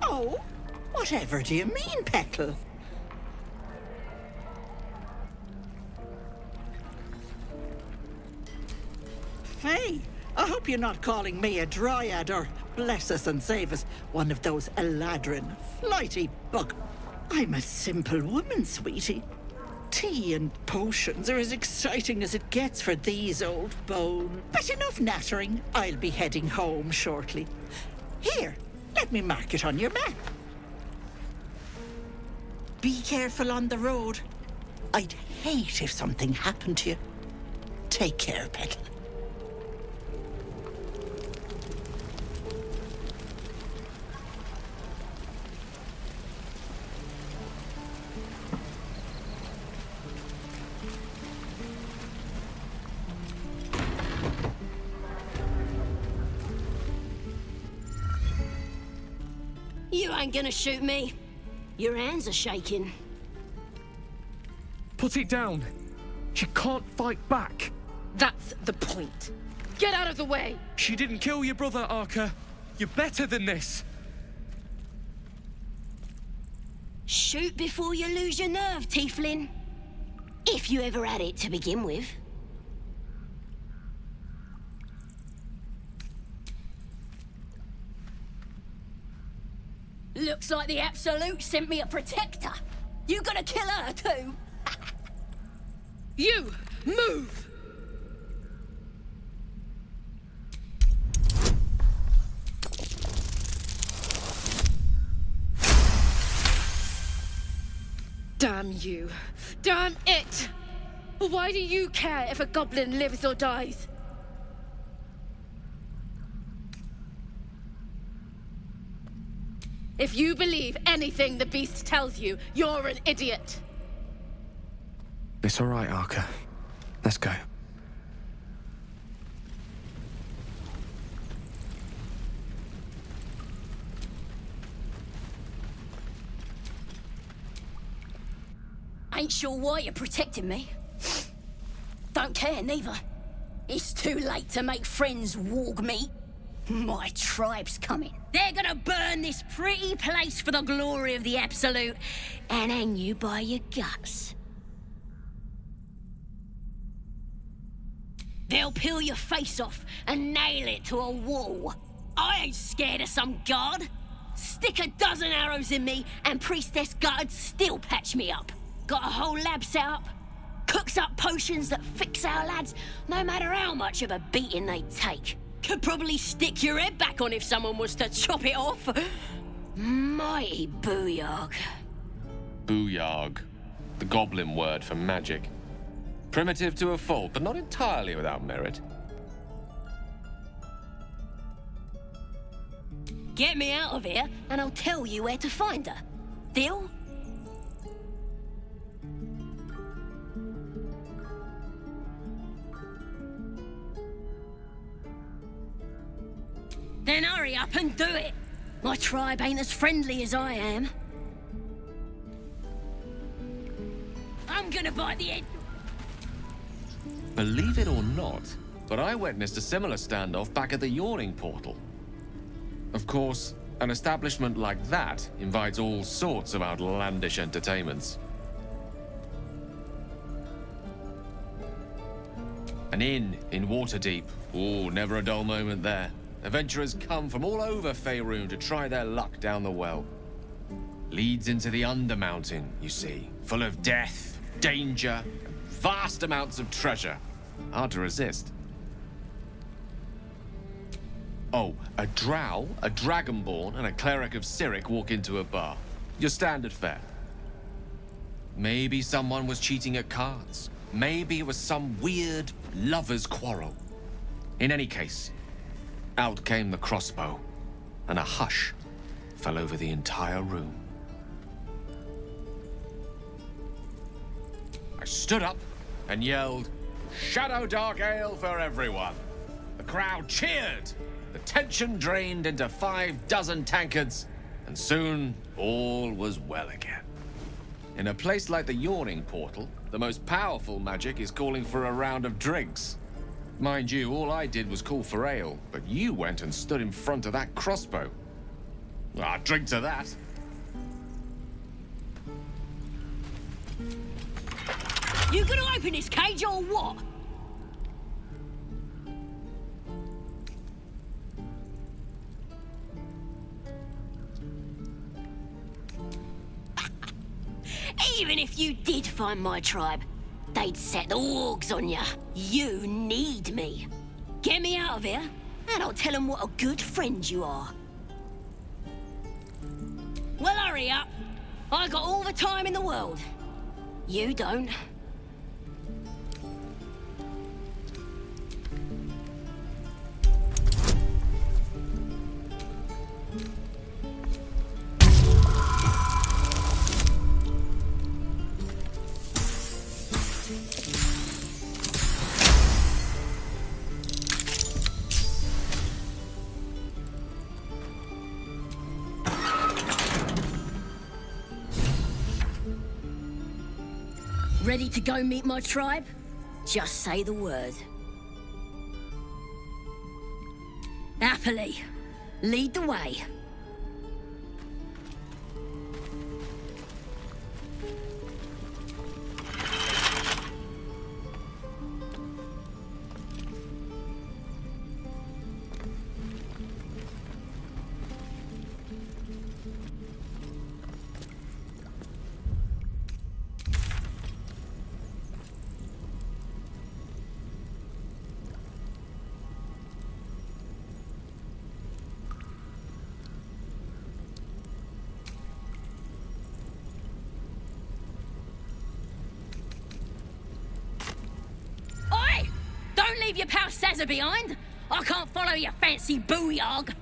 Oh, whatever do you mean, Petal? Faye, I hope you're not calling me a dryad or, bless us and save us, one of those Eladrin, flighty bug. I'm a simple woman, sweetie. Tea and potions are as exciting as it gets for these old bones. But enough nattering. I'll be heading home shortly. Here, let me mark it on your map. Be careful on the road. I'd hate if something happened to you. Take care, Petal. You ain't gonna shoot me. Your hands are shaking. Put it down. She can't fight back. That's the point. Get out of the way! She didn't kill your brother, Arca. You're better than this. Shoot before you lose your nerve, Tieflin. If you ever had it to begin with. Looks like the Absolute sent me a protector. You gonna kill her too? You, move! Damn you. Damn it! Why do you care if a goblin lives or dies? If you believe anything the beast tells you, you're an idiot. It's all right, Arca. Let's go. Ain't sure why you're protecting me. Don't care, neither. It's too late to make friends, warg meat. My tribe's coming. They're gonna burn this pretty place for the glory of the Absolute and hang you by your guts. They'll peel your face off and nail it to a wall. I ain't scared of some god. Stick a dozen arrows in me and Priestess Gut'd still patch me up. Got a whole lab set up. Cooks up potions that fix our lads, no matter how much of a beating they take. Could probably stick your head back on if someone was to chop it off. Mighty booyarg. Booyarg. The goblin word for magic. Primitive to a fault, but not entirely without merit. Get me out of here, and I'll tell you where to find her. Deal? Then hurry up and do it. My tribe ain't as friendly as I am. I'm gonna bite the head. Believe it or not, but I witnessed a similar standoff back at the Yawning Portal. Of course, an establishment like that invites all sorts of outlandish entertainments. An inn in Waterdeep. Ooh, never a dull moment there. Adventurers come from all over Faerun to try their luck down the well. Leads into the Undermountain, you see, full of death, danger, and vast amounts of treasure. Hard to resist. Oh, a drow, a dragonborn, and a cleric of Cyric walk into a bar. Your standard fare. Maybe someone was cheating at cards. Maybe it was some weird lover's quarrel. In any case, out came the crossbow, and a hush fell over the entire room. I stood up and yelled, "Shadow Dark Ale for everyone!" The crowd cheered. The tension drained into 6 tankards, and soon all was well again. In a place like the Yawning Portal, the most powerful magic is calling for a round of drinks. Mind you, all I did was call for ale, but you went and stood in front of that crossbow. I'd drink to that. You gonna open this cage or what? Even if you did find my tribe, they'd set the wargs on ya. You need me. Get me out of here, and I'll tell them what a good friend you are. Well, hurry up. I got all the time in the world. You don't. Ready to go meet my tribe? Just say the word. Happily. Lead the way. Don't leave your pal Sazza behind! I can't follow your fancy booyog!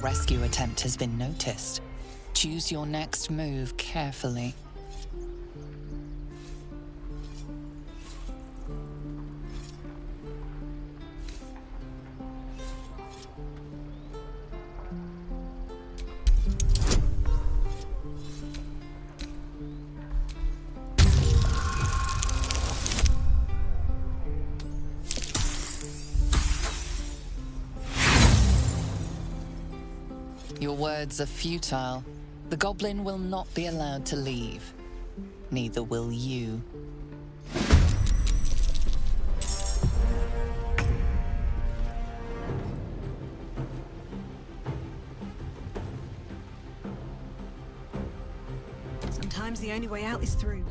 Rescue attempt has been noticed. Choose your next move carefully. Your words are futile. The goblin will not be allowed to leave. Neither will you. Sometimes the only way out is through.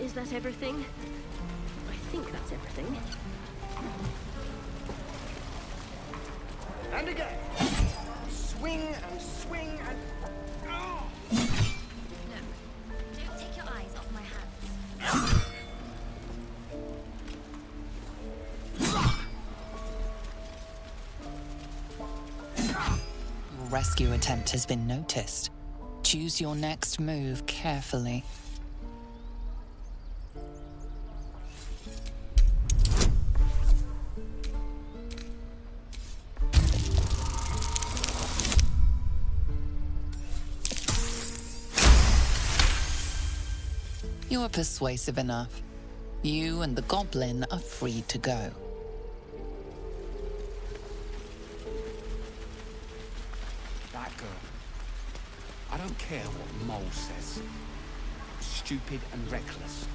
Is that everything? I think that's everything. And again. Swing and swing and... Oh! No. Don't take your eyes off my hands. Your rescue attempt has been noticed. Choose your next move carefully. You're persuasive enough. You and the goblin are free to go. That girl. I don't care what Mole says. Stupid and reckless.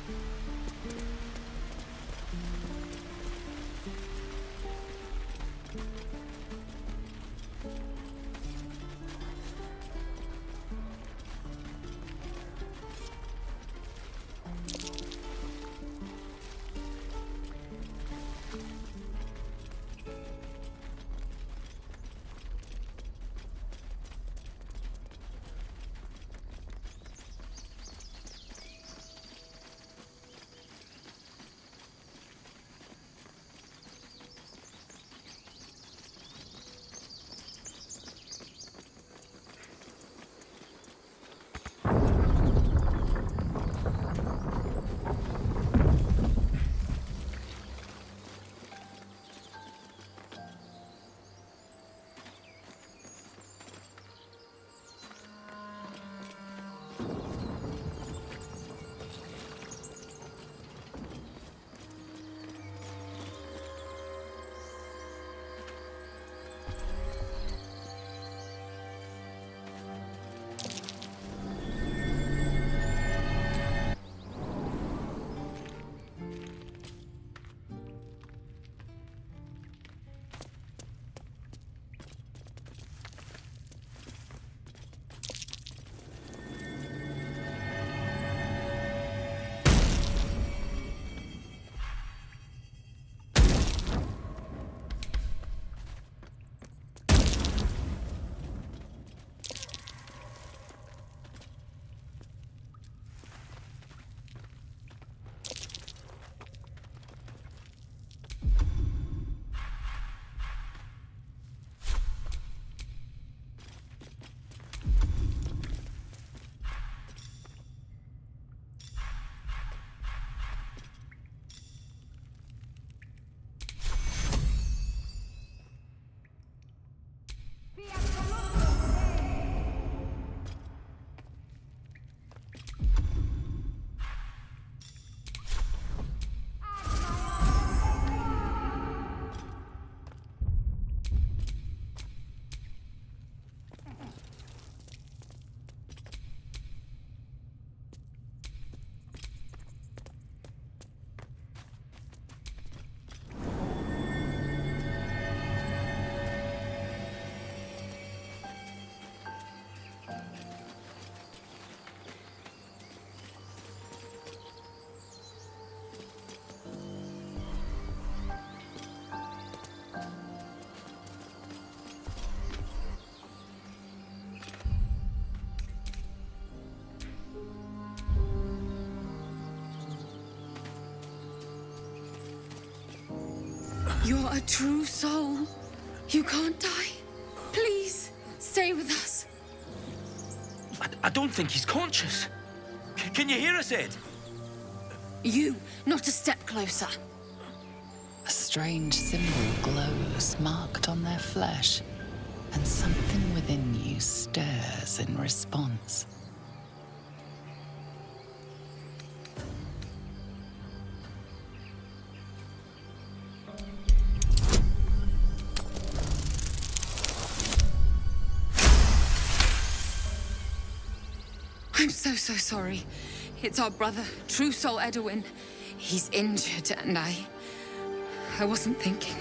You're a true soul. You can't die. Please, stay with us. I don't think he's conscious. Can you hear us, Ed? You, not a step closer. A strange symbol glows, marked on their flesh, and something within you stirs in response. I'm so sorry. It's our brother, True Soul Edwin. He's injured, and I wasn't thinking.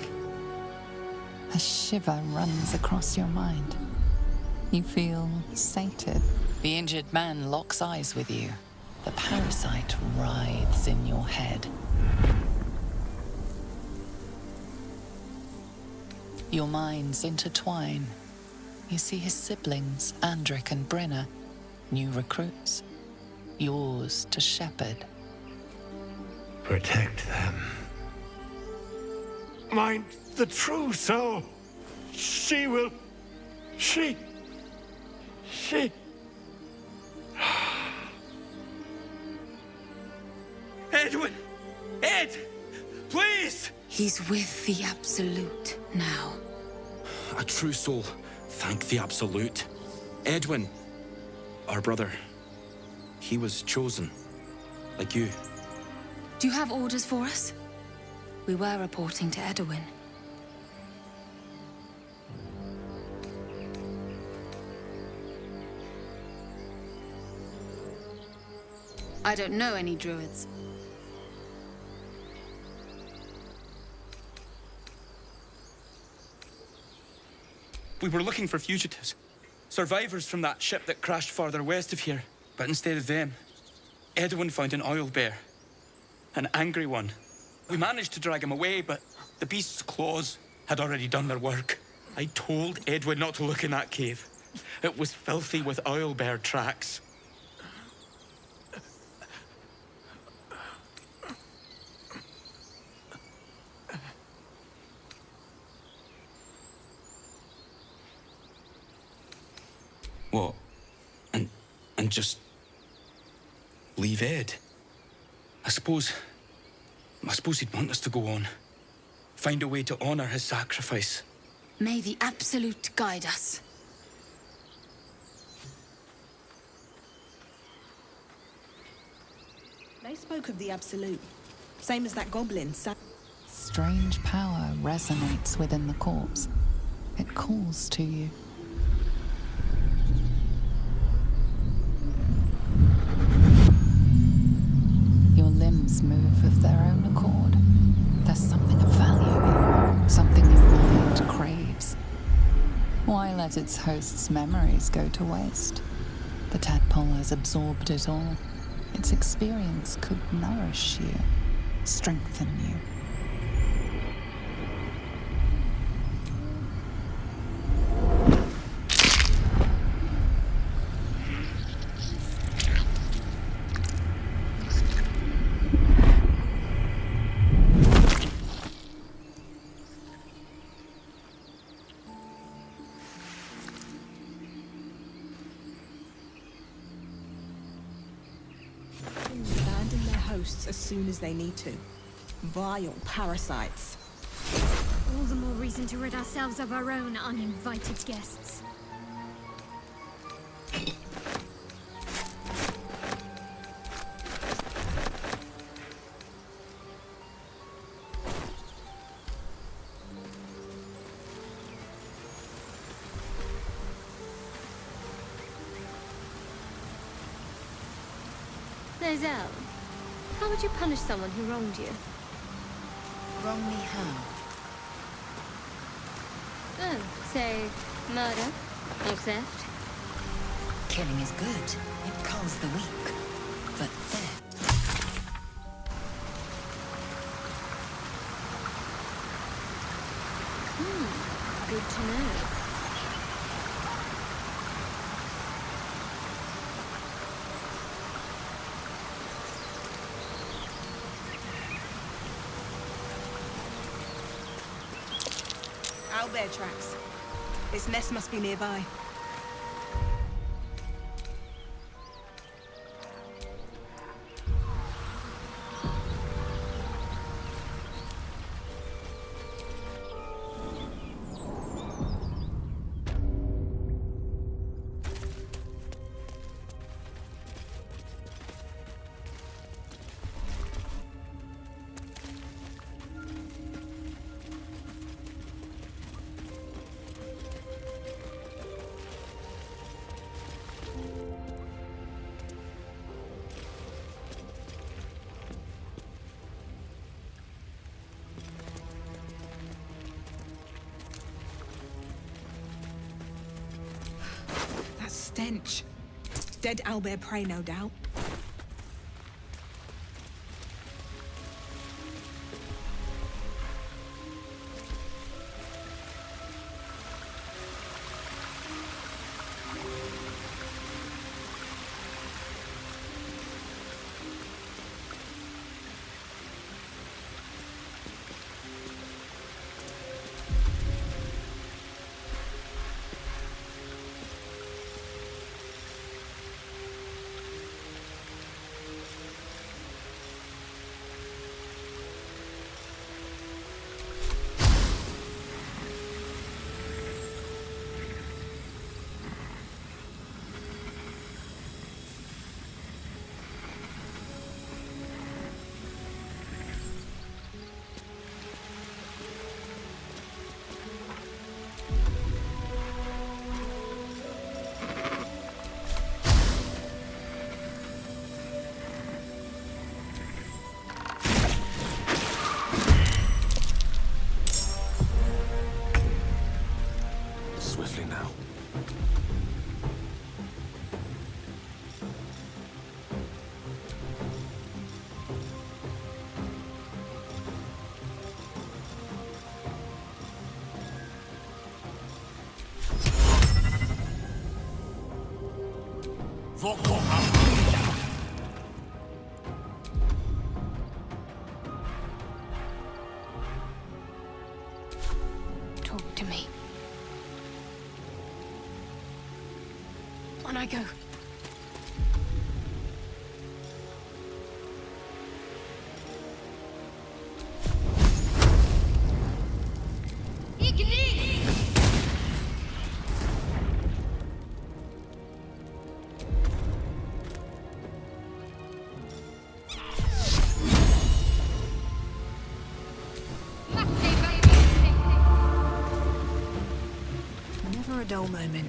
A shiver runs across your mind. You feel sated. The injured man locks eyes with you. The parasite writhes in your head. Your minds intertwine. You see his siblings, Andric and Brenna, new recruits, yours to shepherd. Protect them. Mind the true soul. She will... She... Edwin! Ed! Please! He's with the Absolute now. A true soul. Thank the Absolute. Edwin, our brother, he was chosen, like you. Do you have orders for us? We were reporting to Edwin. I don't know any druids. We were looking for fugitives. Survivors from that ship that crashed farther west of here. But instead of them, Edwin found an oil bear. An angry one. We managed to drag him away, but the beast's claws had already done their work. I told Edwin not to look in that cave. It was filthy with oil bear tracks. What? And just leave Ed? I suppose he'd want us to go on. Find a way to honor his sacrifice. May the Absolute guide us. They spoke of the Absolute. Same as that goblin. Strange power resonates within the corpse. It calls to you. Your limbs move of their own accord. There's something of value here, something your mind craves. Why let its host's memories go to waste? The tadpole has absorbed it all. Its experience could nourish you, strengthen you. Abandon their hosts as soon as they need to. Vile parasites. All the more reason to rid ourselves of our own uninvited guests. Lae'zel, how would you punish someone who wronged you? Wrong me how? Oh, say, murder or theft? Killing is good. It culls the weak. But theft... Good to know. Owlbear tracks. Its nest must be nearby. That stench. Dead owlbear prey, no doubt. Swiftly now. Talk to me. On I go. Never a dull moment.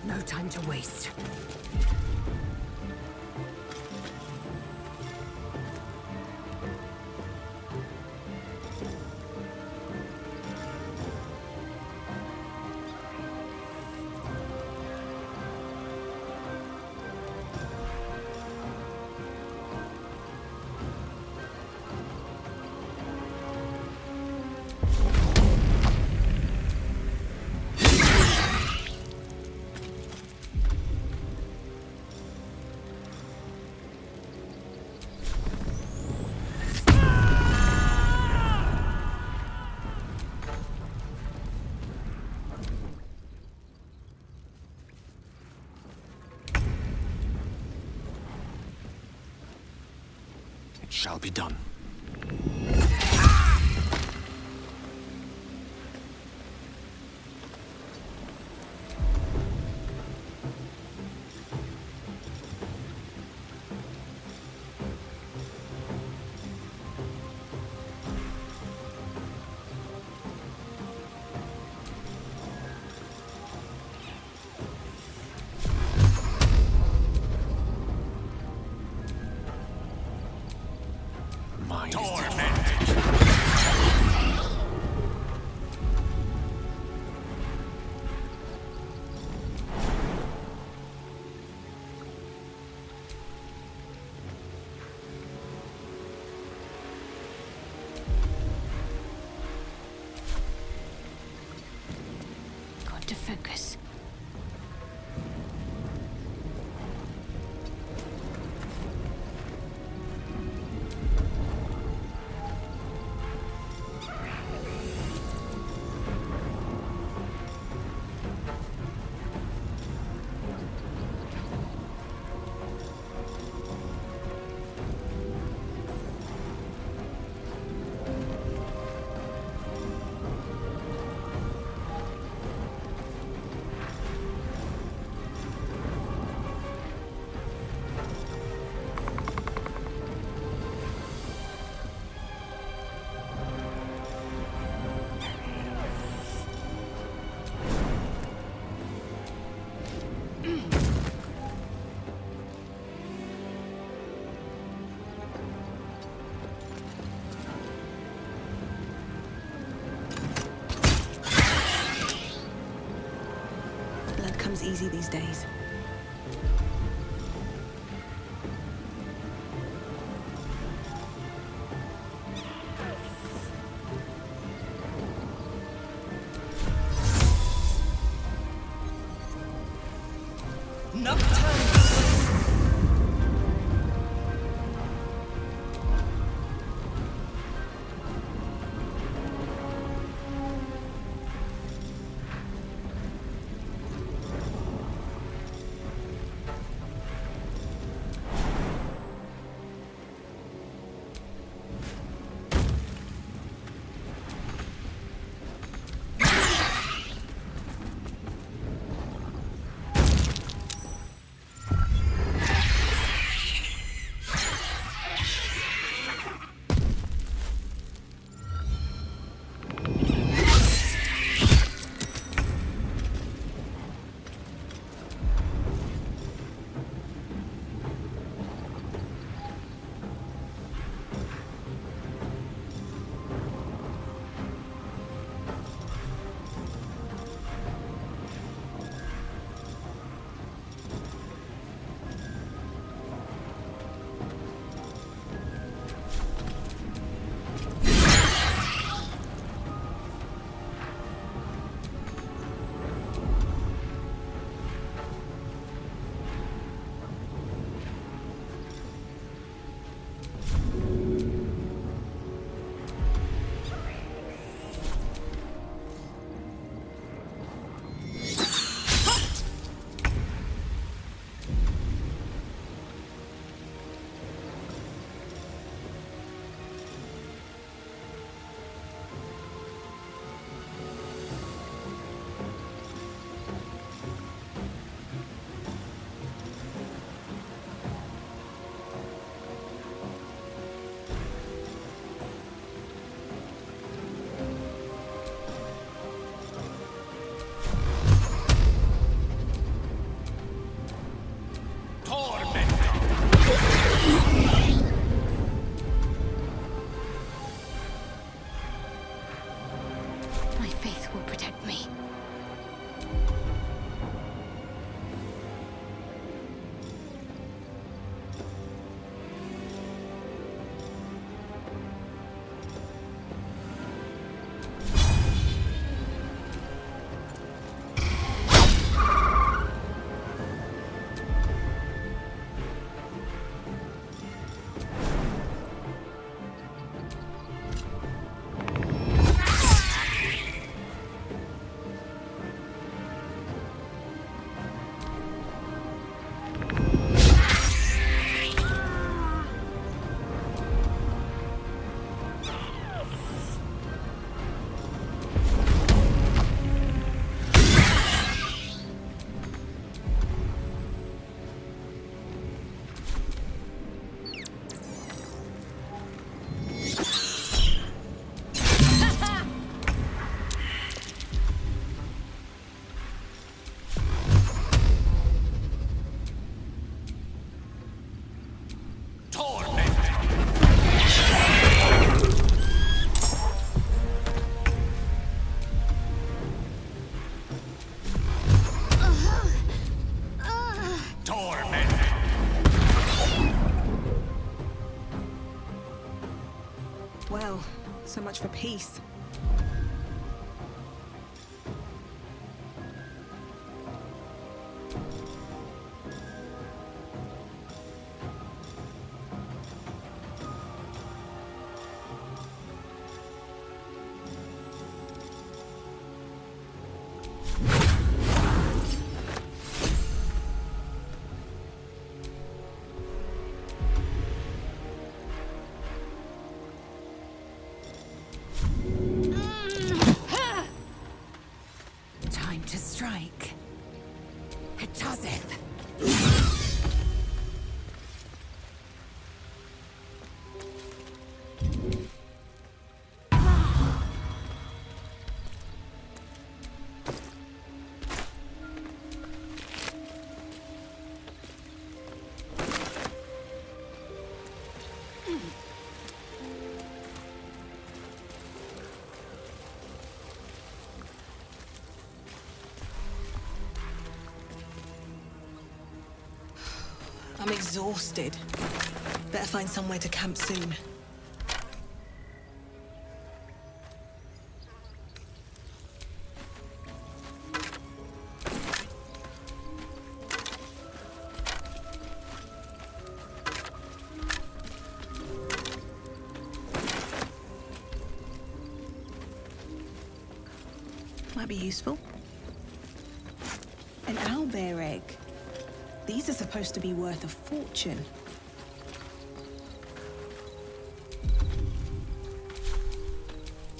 No time to waste. It shall be done. to focus. Blood comes easy these days. My faith will protect me. Well, so much for peace. Time to strike. It doesn't. I'm exhausted. Better find somewhere to camp soon. Might be useful. An owlbear egg. These are supposed to be worth a fortune.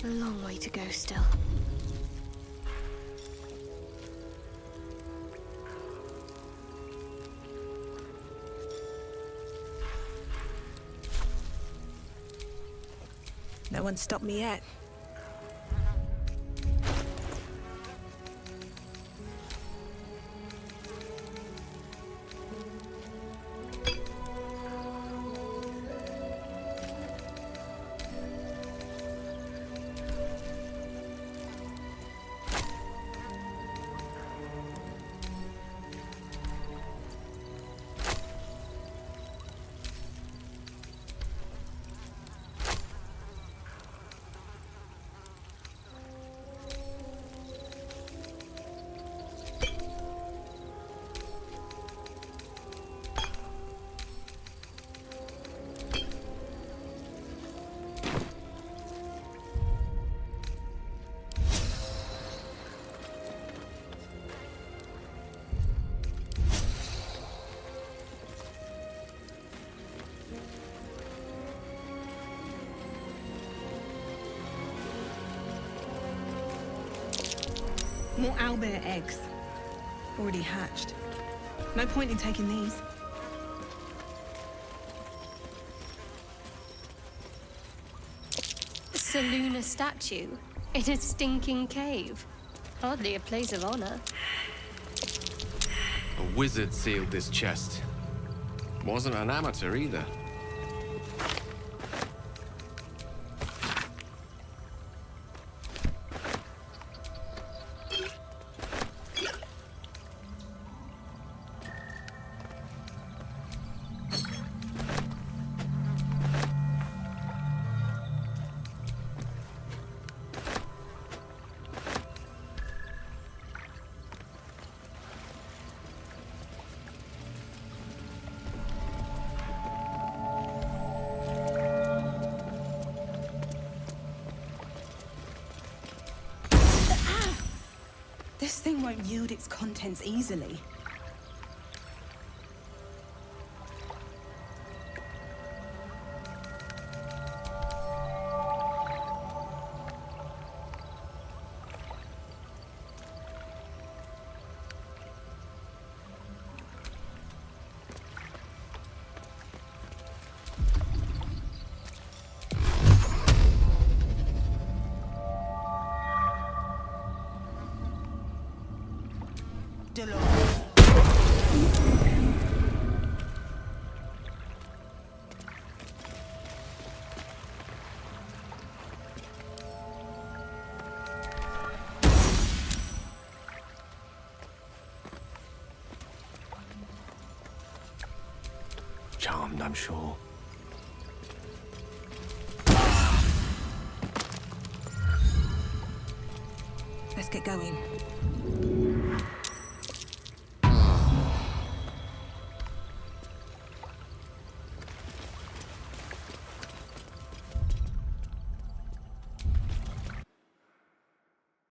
A long way to go still. No one's stopped me yet. More owlbear eggs. Already hatched. No point in taking these. Seluna statue in a stinking cave. Hardly a place of honor. A wizard sealed this chest. Wasn't an amateur either. This thing won't yield its contents easily. Charmed, I'm sure. Let's get going.